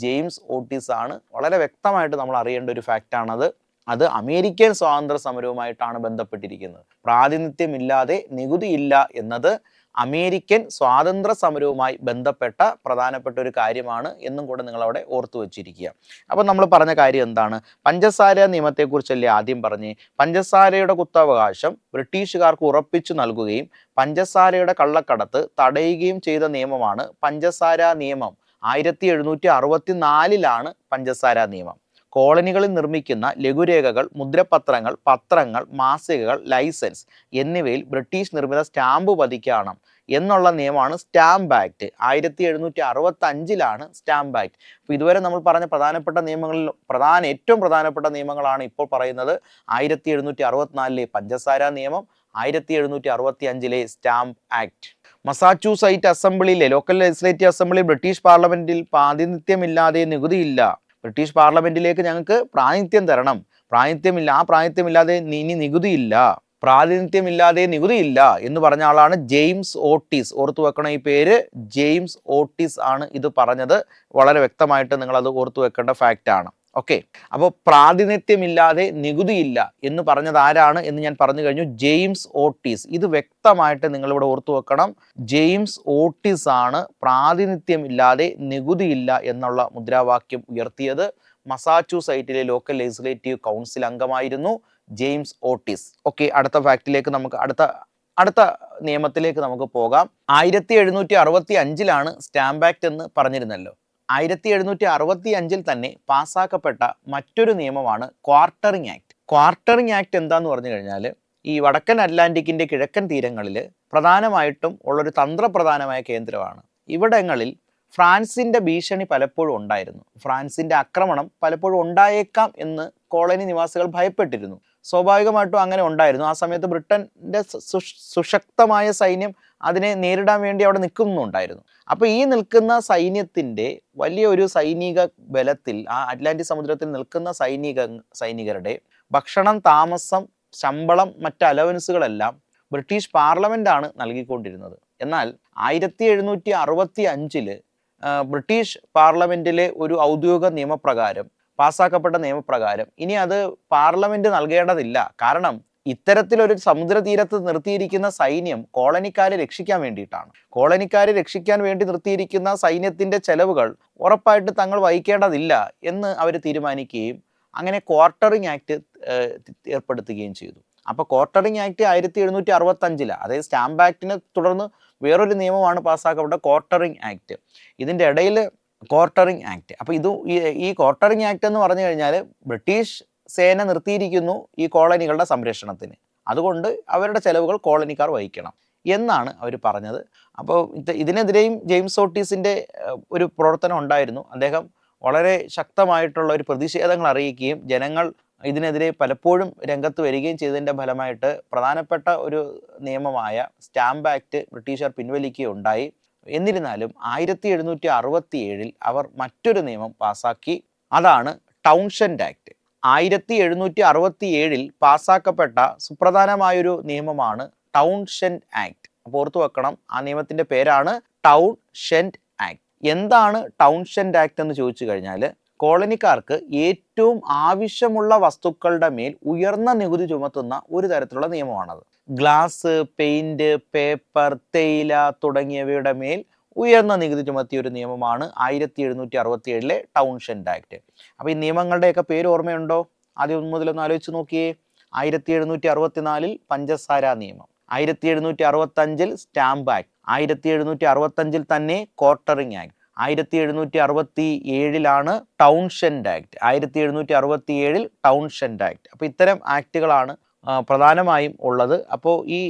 ജെയിംസ് ഓട്ടീസ് ആണ്. വളരെ വ്യക്തമായിട്ട് നമ്മൾ അറിയേണ്ട ഒരു ഫാക്റ്റാണത്. അത് അമേരിക്കൻ സ്വാതന്ത്ര്യ സമരവുമായിട്ടാണ് ബന്ധപ്പെട്ടിരിക്കുന്നത്. പ്രാതിനിധ്യമില്ലാതെ നികുതിയില്ല എന്നത് അമേരിക്കൻ സ്വാതന്ത്ര്യ സമരവുമായി ബന്ധപ്പെട്ട പ്രധാനപ്പെട്ട ഒരു കാര്യമാണ് എന്നും കൂടെ നിങ്ങളവിടെ ഓർത്തു വച്ചിരിക്കുക. അപ്പം നമ്മൾ പറഞ്ഞ കാര്യം എന്താണ്? പഞ്ചസാര നിയമത്തെക്കുറിച്ചല്ലേ ആദ്യം പറഞ്ഞ്. പഞ്ചസാരയുടെ കുത്തവകാശം ബ്രിട്ടീഷുകാർക്ക് ഉറപ്പിച്ചു നൽകുകയും പഞ്ചസാരയുടെ കള്ളക്കടത്ത് തടയുകയും ചെയ്ത നിയമമാണ് പഞ്ചസാര നിയമം. 1764 പഞ്ചസാര നിയമം. കോളനികളിൽ നിർമ്മിക്കുന്ന ലഘുരേഖകൾ, മുദ്രപത്രങ്ങൾ, പത്രങ്ങൾ, മാസികകൾ, ലൈസൻസ് എന്നിവയിൽ ബ്രിട്ടീഷ് നിർമ്മിത സ്റ്റാമ്പ് പതിക്കണം എന്നുള്ള നിയമമാണ് സ്റ്റാമ്പ് ആക്ട്. 1765 stamp act. അപ്പോൾ ഇതുവരെ നമ്മൾ പറഞ്ഞ പ്രധാനപ്പെട്ട നിയമങ്ങളിൽ ഏറ്റവും പ്രധാനപ്പെട്ട നിയമങ്ങളാണ് ഇപ്പോൾ പറയുന്നത്. 1764 പഞ്ചസാര നിയമം, 1765 സ്റ്റാമ്പ് ആക്ട്. മസാച്യൂസെറ്റ് അസംബ്ലിയിലെ ലോക്കൽ ലെജിസ്ലേറ്റീവ് അസംബ്ലി ബ്രിട്ടീഷ് പാർലമെന്റിൽ പ്രാതിനിധ്യമില്ലാതെ നികുതിയില്ല. ബ്രിട്ടീഷ് പാർലമെന്റിലേക്ക് ഞങ്ങൾക്ക് പ്രാതിനിധ്യം തരണം. പ്രാതിനിധ്യമില്ല, ആ പ്രാതിനിധ്യമില്ലാതെ ഇനി നികുതിയില്ല. പ്രാതിനിധ്യമില്ലാതെ നികുതിയില്ല എന്ന് പറഞ്ഞ ആളാണ് ജെയിംസ് ഓട്ടീസ്. ഓർത്തു വെക്കണം ഈ പേര്. ജെയിംസ് ഓട്ടീസ് ആണ് ഇത് പറഞ്ഞത്. വളരെ വ്യക്തമായിട്ട് നിങ്ങൾ അത് ഓർത്തു വെക്കേണ്ട ഫാക്റ്റ് ആണ്. ഓക്കെ, അപ്പോൾ പ്രാതിനിധ്യമില്ലാതെ നികുതിയില്ല എന്ന് പറഞ്ഞത് ആരാണ് എന്ന് ഞാൻ പറഞ്ഞു കഴിഞ്ഞു. James Otis. ഇത് വ്യക്തമായിട്ട് നിങ്ങളിവിടെ ഓർത്തു വെക്കണം. ജെയിംസ് ഓട്ടീസ് ആണ് പ്രാതിനിധ്യമില്ലാതെ നികുതിയില്ല എന്നുള്ള മുദ്രാവാക്യം ഉയർത്തിയത്. മസാച്യൂസൈറ്റിലെ ലോക്കൽ ലെജിസ്ലേറ്റീവ് കൗൺസിൽ അംഗമായിരുന്നു ജെയിംസ് ഓട്ടിസ്. ഓക്കെ, അടുത്ത ഫാക്റ്റിലേക്ക് നമുക്ക് അടുത്ത നിയമത്തിലേക്ക് നമുക്ക് പോകാം. 1765 സ്റ്റാമ്പ് ആക്ട് എന്ന് പറഞ്ഞിരുന്നല്ലോ. 1765 തന്നെ പാസ്സാക്കപ്പെട്ട മറ്റൊരു നിയമമാണ് ക്വാർട്ടറിംഗ് ആക്ട്. ക്വാർട്ടറിംഗ് ആക്ട് എന്താന്ന് പറഞ്ഞു കഴിഞ്ഞാൽ, ഈ വടക്കൻ അറ്റ്ലാന്റിക്കിന്റെ കിഴക്കൻ തീരങ്ങളിൽ പ്രധാനമായിട്ടും ഉള്ളൊരു തന്ത്രപ്രധാനമായ കേന്ദ്രമാണ്. ഇവിടങ്ങളിൽ ഫ്രാൻസിന്റെ ഭീഷണി പലപ്പോഴും ഉണ്ടായിരുന്നു. ഫ്രാൻസിന്റെ ആക്രമണം പലപ്പോഴും ഉണ്ടായേക്കാം എന്ന് കോളനി നിവാസികൾ ഭയപ്പെട്ടിരുന്നു. സ്വാഭാവികമായിട്ടും അങ്ങനെ ഉണ്ടായിരുന്നു. ആ സമയത്ത് ബ്രിട്ടന്റെ സുശക്തമായ സൈന്യം അതിനെ നേരിടാൻ വേണ്ടി അവിടെ നിൽക്കുന്നുണ്ടായിരുന്നു. അപ്പോൾ ഈ നിൽക്കുന്ന സൈന്യത്തിന്റെ വലിയ ഒരു സൈനിക ബലത്തിൽ, ആ അറ്റ്ലാന്റിക് സമുദ്രത്തിൽ നിൽക്കുന്ന സൈനികരുടെ ഭക്ഷണം, താമസം, ശമ്പളം, മറ്റ് അലവൻസുകളെല്ലാം ബ്രിട്ടീഷ് പാർലമെന്റ് ആണ് നൽകിക്കൊണ്ടിരുന്നത്. എന്നാൽ 1765 ബ്രിട്ടീഷ് പാർലമെന്റിലെ ഒരു ഔദ്യോഗിക നിയമപ്രകാരം, പാസ്സാക്കപ്പെട്ട നിയമപ്രകാരം ഇനി അത് പാർലമെന്റ് നൽകേണ്ടതില്ല. കാരണം ഇത്തരത്തിലൊരു സമുദ്രതീരത്ത് നിർത്തിയിരിക്കുന്ന സൈന്യം കോളനിക്കാരെ രക്ഷിക്കാൻ വേണ്ടിയിട്ടാണ്. കോളനിക്കാരെ രക്ഷിക്കാൻ വേണ്ടി നിർത്തിയിരിക്കുന്ന സൈന്യത്തിന്റെ ചെലവുകൾ ഉറപ്പായിട്ട് തങ്ങൾ വഹിക്കേണ്ടതില്ല എന്ന് അവർ തീരുമാനിക്കുകയും അങ്ങനെ ക്വാർട്ടറിംഗ് ആക്ട് ഏർപ്പെടുത്തുകയും ചെയ്തു. അപ്പോൾ ക്വാർട്ടറിംഗ് ആക്ട് 1765, അതായത് സ്റ്റാമ്പ് ആക്ടിനെ തുടർന്ന് വേറൊരു നിയമമാണ് പാസ്സാക്കപ്പെട്ട ക്വാർട്ടറിംഗ് ആക്ട്. ഇതിൻ്റെ ഇടയിൽ ക്വാർട്ടറിംഗ് ആക്ട്. അപ്പോൾ ഈ ക്വാർട്ടറിംഗ് ആക്ട് എന്ന് പറഞ്ഞു കഴിഞ്ഞാൽ ബ്രിട്ടീഷ് സേന നിർത്തിയിരിക്കുന്നു ഈ കോളനികളുടെ സംരക്ഷണത്തിന്, അതുകൊണ്ട് അവരുടെ ചെലവുകൾ കോളനിക്കാർ വഹിക്കണം എന്നാണ് അവർ പറഞ്ഞത്. അപ്പോൾ ഇതിനെതിരെയും ജെയിംസ് ഓട്ടീസിൻ്റെ ഒരു പ്രവർത്തനം ഉണ്ടായിരുന്നു. അദ്ദേഹം വളരെ ശക്തമായിട്ടുള്ള ഒരു പ്രതിഷേധങ്ങൾ അറിയിക്കുകയും ജനങ്ങൾ ഇതിനെതിരെ പലപ്പോഴും രംഗത്ത് വരികയും ചെയ്തതിൻ്റെ ഫലമായിട്ട് പ്രധാനപ്പെട്ട ഒരു നിയമമായ സ്റ്റാമ്പ് ആക്ട് ബ്രിട്ടീഷുകാർ പിൻവലിക്കുകയുണ്ടായി. എന്നിരുന്നാലും 1767 അവർ മറ്റൊരു നിയമം പാസാക്കി. അതാണ് ടൗൺഷെൻഡ് ആക്ട്. 1767 പാസാക്കപ്പെട്ട സുപ്രധാനമായൊരു നിയമമാണ് ടൗൺഷെൻഡ് ആക്ട്. അപ്പോൾ ഓർത്തു വെക്കണം, ആ നിയമത്തിന്റെ പേരാണ് ടൗൺഷെൻഡ് ആക്ട്. എന്താണ് ടൗൺഷെൻഡ് ആക്ട് എന്ന് ചോദിച്ചു കഴിഞ്ഞാൽ, കോളനിക്കാർക്ക് ഏറ്റവും ആവശ്യമുള്ള വസ്തുക്കളുടെ മേൽ ഉയർന്ന നികുതി ചുമത്തുന്ന ഒരു തരത്തിലുള്ള നിയമമാണത്. ഗ്ലാസ്, പെയിന്റ്, പേപ്പർ, തേയില തുടങ്ങിയവയുടെ മേൽ ഉയർന്ന നികുതി ചുമത്തിയ ഒരു നിയമമാണ് 1767 ടൗൺഷെൻഡ് ആക്ട്. അപ്പോൾ ഈ നിയമങ്ങളുടെയൊക്കെ പേര് ഓർമ്മയുണ്ടോ? ആദ്യം മുതലൊന്ന് ആലോചിച്ച് നോക്കിയേ. 1764 പഞ്ചസാര നിയമം, 1765 സ്റ്റാമ്പ് ആക്ട്, 1765 തന്നെ ക്വാർട്ടറിംഗ് ആക്ട്, 1767 ടൗൺഷെൻഡ് ആക്ട്, 1767 ടൗൺഷെൻഡ് ആക്ട്. അപ്പോൾ ഇത്തരം ആക്ടുകളാണ് പ്രധാനമായും ഉള്ളത്. അപ്പോൾ ഈ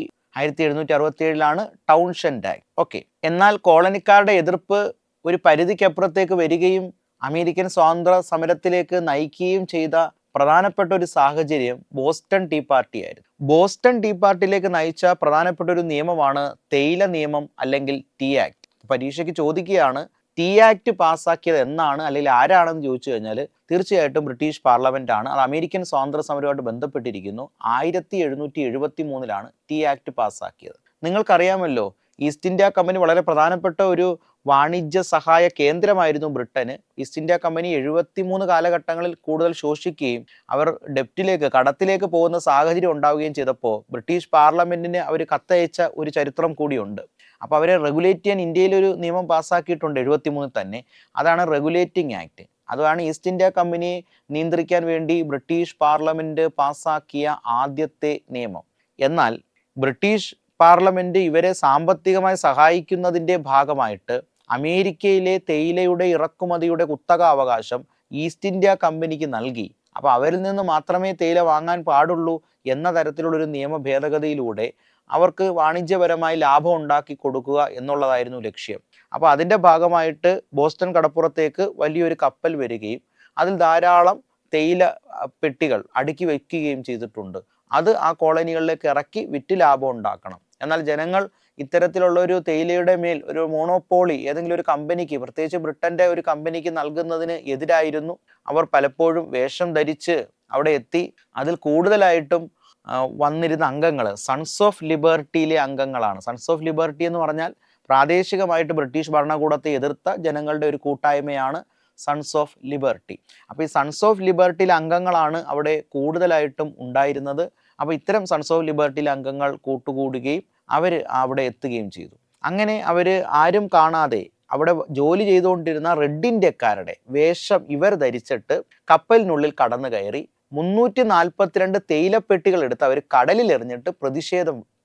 1767 ടൗൺഷെൻഡ് ആക്ട്. ഓക്കെ, എന്നാൽ കോളനിക്കാരുടെ എതിർപ്പ് ഒരു പരിധിക്കപ്പുറത്തേക്ക് വരികയും അമേരിക്കൻ സ്വാതന്ത്ര്യ സമരത്തിലേക്ക് നയിക്കുകയും ചെയ്ത പ്രധാനപ്പെട്ട ഒരു സാഹചര്യം ബോസ്റ്റൺ ടീ പാർട്ടി ആയിരുന്നു. ബോസ്റ്റൺ ടീ പാർട്ടിയിലേക്ക് നയിച്ച പ്രധാനപ്പെട്ട ഒരു നിയമമാണ് തേയില നിയമം അല്ലെങ്കിൽ ടീ ആക്ട്. പരീക്ഷയ്ക്ക് ചോദിക്കുകയാണ്, ടീ ആക്ട് പാസ്സാക്കിയത് എന്നാണ് അല്ലെങ്കിൽ ആരാണെന്ന് ചോദിച്ചു കഴിഞ്ഞാൽ തീർച്ചയായിട്ടും ബ്രിട്ടീഷ് പാർലമെന്റ് ആണ്. അത് അമേരിക്കൻ സ്വാതന്ത്ര്യ സമരവുമായിട്ട് ബന്ധപ്പെട്ടിരിക്കുന്നു. 1773 ടീ ആക്ട് പാസ്സാക്കിയത്. നിങ്ങൾക്കറിയാമല്ലോ, ഈസ്റ്റ് ഇന്ത്യ കമ്പനി വളരെ പ്രധാനപ്പെട്ട ഒരു വാണിജ്യ സഹായ കേന്ദ്രമായിരുന്നു ബ്രിട്ടന്. ഈസ്റ്റ് ഇന്ത്യ കമ്പനി 73 കാലഘട്ടങ്ങളിൽ കൂടുതൽ ശോഷിക്കുകയും അവർ കടത്തിലേക്ക് പോകുന്ന സാഹചര്യം ഉണ്ടാവുകയും ചെയ്തപ്പോൾ ബ്രിട്ടീഷ് പാർലമെന്റിന് അവർ കത്തയച്ച ഒരു ചരിത്രം കൂടിയുണ്ട്. അപ്പോൾ അവരെ റെഗുലേറ്റ് ചെയ്യാൻ ഇന്ത്യയിലൊരു നിയമം പാസ്സാക്കിയിട്ടുണ്ട് 73 തന്നെ. അതാണ് റെഗുലേറ്റിംഗ് ആക്ട്. അതാണ് ഈസ്റ്റ് ഇന്ത്യ കമ്പനിയെ നിയന്ത്രിക്കാൻ വേണ്ടി ബ്രിട്ടീഷ് പാർലമെന്റ് പാസ്സാക്കിയ ആദ്യത്തെ നിയമം. എന്നാൽ ബ്രിട്ടീഷ് പാർലമെന്റ് ഇവരെ സാമ്പത്തികമായി സഹായിക്കുന്നതിൻ്റെ ഭാഗമായിട്ട് അമേരിക്കയിലെ തേയിലയുടെ ഇറക്കുമതിയുടെ കുത്തകാവകാശം ഈസ്റ്റ് ഇന്ത്യ കമ്പനിക്ക് നൽകി. അപ്പോൾ അവരിൽ നിന്ന് മാത്രമേ തേയില വാങ്ങാൻ പാടുള്ളൂ എന്ന തരത്തിലുള്ളൊരു നിയമ ഭേദഗതിയിലൂടെ അവർക്ക് വാണിജ്യപരമായി ലാഭം ഉണ്ടാക്കി കൊടുക്കുക എന്നുള്ളതായിരുന്നു ലക്ഷ്യം. അപ്പോൾ അതിൻ്റെ ഭാഗമായിട്ട് ബോസ്റ്റൺ കടപ്പുറത്തേക്ക് വലിയൊരു കപ്പൽ വരികയും അതിൽ ധാരാളം തേയില പെട്ടികൾ അടുക്കി വയ്ക്കുകയും ചെയ്തിട്ടുണ്ട്. അത് ആ കോളനികളിലേക്ക് ഇറക്കി വിറ്റ് ലാഭം ഉണ്ടാക്കണം. എന്നാൽ ജനങ്ങൾ ഇത്തരത്തിലുള്ള ഒരു തേയിലയുടെ മേൽ ഒരു മോണോപോളി ഏതെങ്കിലും ഒരു കമ്പനിക്ക്, പ്രത്യേകിച്ച് ബ്രിട്ടന്റെ ഒരു കമ്പനിക്ക് നൽകുന്നതിന് എതിരായിരുന്നു. അവർ പലപ്പോഴും വേഷം ധരിച്ച് അവിടെ എത്തി. അതിൽ കൂടുതലായിട്ടും വന്നിരുന്ന അംഗങ്ങൾ സൺസ് ഓഫ് ലിബർട്ടിയിലെ അംഗങ്ങളാണ്. സൺസ് ഓഫ് ലിബർട്ടി എന്ന് പറഞ്ഞാൽ പ്രാദേശികമായിട്ട് ബ്രിട്ടീഷ് ഭരണകൂടത്തെ എതിർത്ത ജനങ്ങളുടെ ഒരു കൂട്ടായ്മയാണ് സൺസ് ഓഫ് ലിബർട്ടി. അപ്പോൾ ഈ സൺസ് ഓഫ് ലിബർട്ടിയിലെ അംഗങ്ങളാണ് അവിടെ കൂടുതലായിട്ടും ഉണ്ടായിരുന്നത്. അപ്പോൾ ഇത്തരം സൺസ് ഓഫ് ലിബർട്ടിയിലെ അംഗങ്ങൾ കൂട്ടുകൂടുകയും അവർ അവിടെ എത്തുകയും ചെയ്തു. അങ്ങനെ അവർ ആരും കാണാതെ അവിടെ ജോലി ചെയ്തുകൊണ്ടിരുന്ന റെഡ് ഇന്ത്യക്കാരുടെ വേഷം ഇവർ ധരിച്ചിട്ട് കപ്പലിനുള്ളിൽ കടന്നു കയറി 342 തേയിലപ്പെട്ടികൾ എടുത്ത് അവർ കടലിൽ എറിഞ്ഞിട്ട്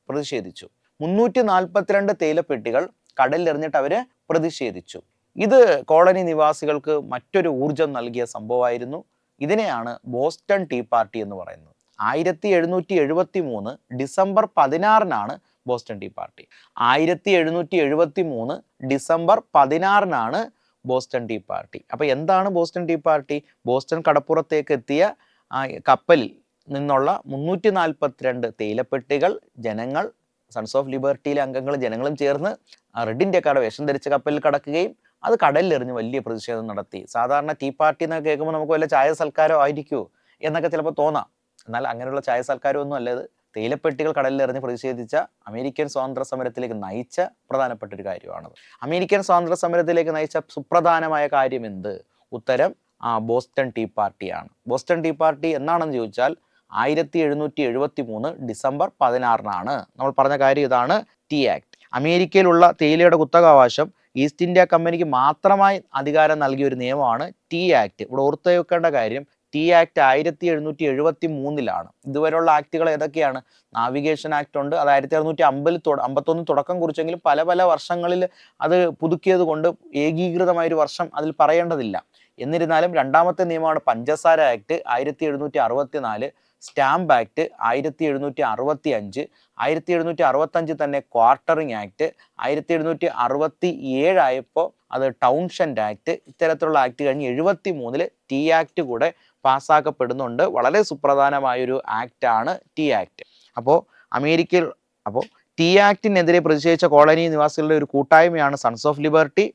പ്രതിഷേധിച്ചു. 342 തേയിലപ്പെട്ടികൾ കടലിൽ എറിഞ്ഞിട്ട് അവര് പ്രതിഷേധിച്ചു. ഇത് കോളനി നിവാസികൾക്ക് മറ്റൊരു ഊർജം നൽകിയ സംഭവമായിരുന്നു. ഇതിനെയാണ് ബോസ്റ്റൺ ടീ പാർട്ടി എന്ന് പറയുന്നത്. 1773 ഡിസംബർ 16-നാണ് ബോസ്റ്റൺ ടീ പാർട്ടി. 1773 ഡിസംബർ 16-നാണ് ബോസ്റ്റൺ ടീ പാർട്ടി. അപ്പൊ എന്താണ് ബോസ്റ്റൺ ടീ പാർട്ടി? ബോസ്റ്റൺ കടപ്പുറത്തേക്ക് എത്തിയ കപ്പലിൽ നിന്നുള്ള 342 തേയിലപ്പെട്ടികൾ ജനങ്ങൾ, സൺസ് ഓഫ് ലിബർട്ടിയിലെ അംഗങ്ങളും ജനങ്ങളും ചേർന്ന് റെഡ് ഇന്ത്യക്കാരുടെ വേഷം ധരിച്ച കപ്പലിൽ കടക്കുകയും അത് കടലിലെറിഞ്ഞ് വലിയ പ്രതിഷേധം നടത്തി. സാധാരണ ടീ പാർട്ടി എന്നൊക്കെ കേൾക്കുമ്പോൾ നമുക്ക് വല്ല ചായ സൽക്കാരോ ആയിരിക്കുമോ എന്നൊക്കെ ചിലപ്പോൾ തോന്നാം. എന്നാൽ അങ്ങനെയുള്ള ചായ സൽക്കാരം ഒന്നും അല്ലത്. തേയിലപ്പെട്ടികൾ കടലിലെറിഞ്ഞ് പ്രതിഷേധിച്ച അമേരിക്കൻ സ്വാതന്ത്ര്യ സമരത്തിലേക്ക് നയിച്ച പ്രധാനപ്പെട്ട ഒരു കാര്യമാണത്. അമേരിക്കൻ സ്വാതന്ത്ര്യ സമരത്തിലേക്ക് നയിച്ച സുപ്രധാനമായ കാര്യം എന്ത്? ഉത്തരം ബോസ്റ്റൺ ടീ പാർട്ടിയാണ്. ബോസ്റ്റൺ ടീ പാർട്ടി എന്നാണെന്ന് ചോദിച്ചാൽ 1773 ഡിസംബർ 16-നാണ്. നമ്മൾ പറഞ്ഞ കാര്യം ഇതാണ്, ടീ ആക്ട്. അമേരിക്കയിലുള്ള തേയിലയുടെ കുത്തകാവകാശം ഈസ്റ്റ് ഇന്ത്യ കമ്പനിക്ക് മാത്രമായി അധികാരം നൽകിയ ഒരു നിയമമാണ് ടീ ആക്ട്. ഇവിടെ ഓർത്ത് വെക്കേണ്ട കാര്യം, ടീ ആക്ട് 1773-ലാണ്. ഇതുവരെയുള്ള ആക്ടുകൾ ഏതൊക്കെയാണ്? നാവിഗേഷൻ ആക്ട് ഉണ്ട്, അത് 1651 തുടക്കം കുറിച്ചെങ്കിലും പല പല വർഷങ്ങളിൽ അത് പുതുക്കിയത് കൊണ്ട് ഏകീകൃതമായൊരു വർഷം അതിൽ പറയേണ്ടതില്ല. എന്നിരുന്നാലും രണ്ടാമത്തെ നിയമമാണ് പഞ്ചസാര ആക്ട് 1764, സ്റ്റാമ്പ് ആക്ട് 1765, 1765 തന്നെ ക്വാർട്ടറിംഗ് ആക്ട്, 1767 ആയപ്പോൾ അത് ടൗൺഷെൻഡ് ആക്ട്. ഇത്തരത്തിലുള്ള ആക്ട് കഴിഞ്ഞ് 73 ടീ ആക്ട് കൂടെ പാസ്സാക്കപ്പെടുന്നുണ്ട്. വളരെ സുപ്രധാനമായൊരു ആക്റ്റാണ് ടീ ആക്ട്. അപ്പോൾ ടീ ആക്ടിനെതിരെ പ്രതിഷേധിച്ച കോളനി നിവാസികളുടെ ഒരു കൂട്ടായ്മയാണ് sons of liberty.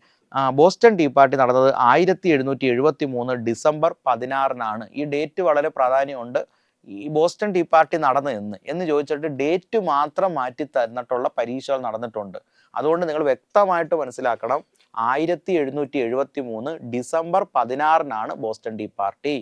Boston tea party നടന്നത് 1773 ഡിസംബർ 16-നാണ്. ഈ ഡേറ്റ് വളരെ പ്രാധാന്യമുണ്ട്. ഈ ബോസ്റ്റൺ ടീ പാർട്ടി നടന്നത് എന്ന് ചോദിച്ചിട്ട് ഡേറ്റ് മാത്രം മാറ്റി തന്നിട്ടുള്ള പരീക്ഷകൾ നടന്നിട്ടുണ്ട്. അതുകൊണ്ട് നിങ്ങൾ വ്യക്തമായിട്ട് മനസ്സിലാക്കണം, 1773 ഡിസംബർ 16-നാണ് ബോസ്റ്റൺ ടീ പാർട്ടി.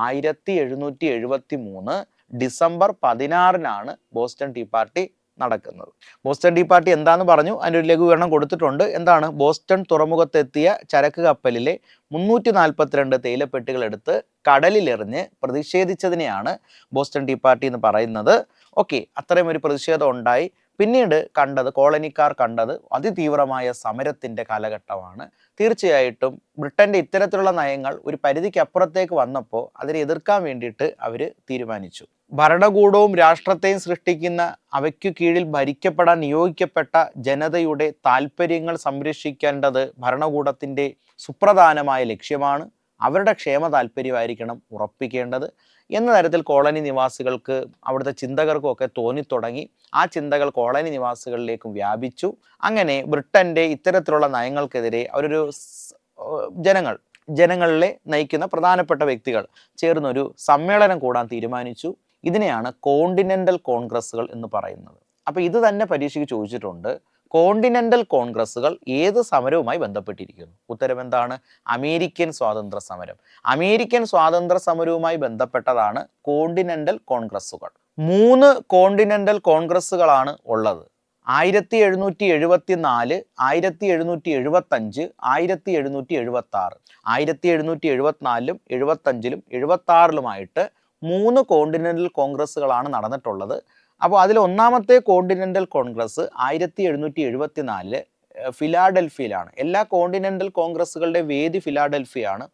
1773 ഡിസംബർ 16-നാണ് ബോസ്റ്റൺ ടീ പാർട്ടി നടക്കുന്നത്. ബോസ്റ്റൺ ടീ പാർട്ടി എന്താന്ന് പറഞ്ഞു, അതിൻ്റെ ഒരു ലഘൂകരണം കൊടുത്തിട്ടുണ്ട്. എന്താണ്? ബോസ്റ്റൺ തുറമുഖത്തെത്തിയ ചരക്ക് കപ്പലിലെ 342 തേയിലപ്പെട്ടികൾ എടുത്ത് കടലിലെറിഞ്ഞ് പ്രതിഷേധിച്ചതിനെയാണ് ബോസ്റ്റൺ ടീ പാർട്ടി എന്ന് പറയുന്നത്. ഓക്കെ, അത്രയും ഒരു പ്രതിഷേധം ഉണ്ടായി. പിന്നീട് കോളനിക്കാർ കണ്ടത് അതിതീവ്രമായ സമരത്തിൻ്റെ കാലഘട്ടമാണ്. തീർച്ചയായിട്ടും ബ്രിട്ടൻ്റെ ഇത്തരത്തിലുള്ള നയങ്ങൾ ഒരു പരിധിക്ക് അപ്പുറത്തേക്ക് വന്നപ്പോൾ അതിനെ എതിർക്കാൻ വേണ്ടിയിട്ട് അവർ തീരുമാനിച്ചു. ഭരണകൂടവും രാഷ്ട്രത്തെയും സൃഷ്ടിക്കുന്ന അവയ്ക്കു കീഴിൽ ഭരിക്കപ്പെടാൻ നിയോഗിക്കപ്പെട്ട ജനതയുടെ താല്പര്യങ്ങൾ സംരക്ഷിക്കേണ്ടത് ഭരണകൂടത്തിൻ്റെ സുപ്രധാനമായ ലക്ഷ്യമാണ്. അവരുടെ ക്ഷേമ താല്പര്യമായിരിക്കണം ഉറപ്പിക്കേണ്ടത് എന്ന തരത്തിൽ കോളനി നിവാസികൾക്ക്, അവിടുത്തെ ചിന്തകർക്കും ഒക്കെ തോന്നിത്തുടങ്ങി. ആ ചിന്തകൾ കോളനി നിവാസികളിലേക്കും വ്യാപിച്ചു. അങ്ങനെ ബ്രിട്ടൻ്റെ ഇത്തരത്തിലുള്ള നയങ്ങൾക്കെതിരെ അവരൊരു ജനങ്ങളിലെ നയിക്കുന്ന പ്രധാനപ്പെട്ട വ്യക്തികൾ ചേർന്നൊരു സമ്മേളനം കൂടാൻ തീരുമാനിച്ചു. ഇതിനെയാണ് കോണ്ടിനെന്റൽ കോൺഗ്രസ്സുകൾ എന്ന് പറയുന്നത്. അപ്പോൾ ഇത് തന്നെ പരീക്ഷയ്ക്ക് ചോദിച്ചിട്ടുണ്ട്. കോണ്ടിനെന്റൽ കോൺഗ്രസ്സുകൾ ഏത് സമരവുമായി ബന്ധപ്പെട്ടിരിക്കുന്നു? ഉത്തരം എന്താണ്? അമേരിക്കൻ സ്വാതന്ത്ര്യ സമരം. അമേരിക്കൻ സ്വാതന്ത്ര്യ സമരവുമായി ബന്ധപ്പെട്ടതാണ് കോണ്ടിനെന്റൽ കോൺഗ്രസ്സുകൾ. 3 കോണ്ടിനെന്റൽ കോൺഗ്രസ്സുകളാണ് ഉള്ളത്. 1774, 1775, 1776. 1774-ലും 75-ലും 76-ലുമായിട്ട് 3 കോണ്ടിനെന്റൽ കോൺഗ്രസ്സുകളാണ് നടന്നിട്ടുള്ളത്. അപ്പോൾ അതിൽ ഒന്നാമത്തെ കോണ്ടിനെന്റൽ കോൺഗ്രസ് 1774 ഫിലാഡൽഫിയയിലാണ്. എല്ലാ കോണ്ടിനെന്റൽ കോൺഗ്രസ്സുകളുടെ വേദി ഫിലാഡൽഫിയയാണ്.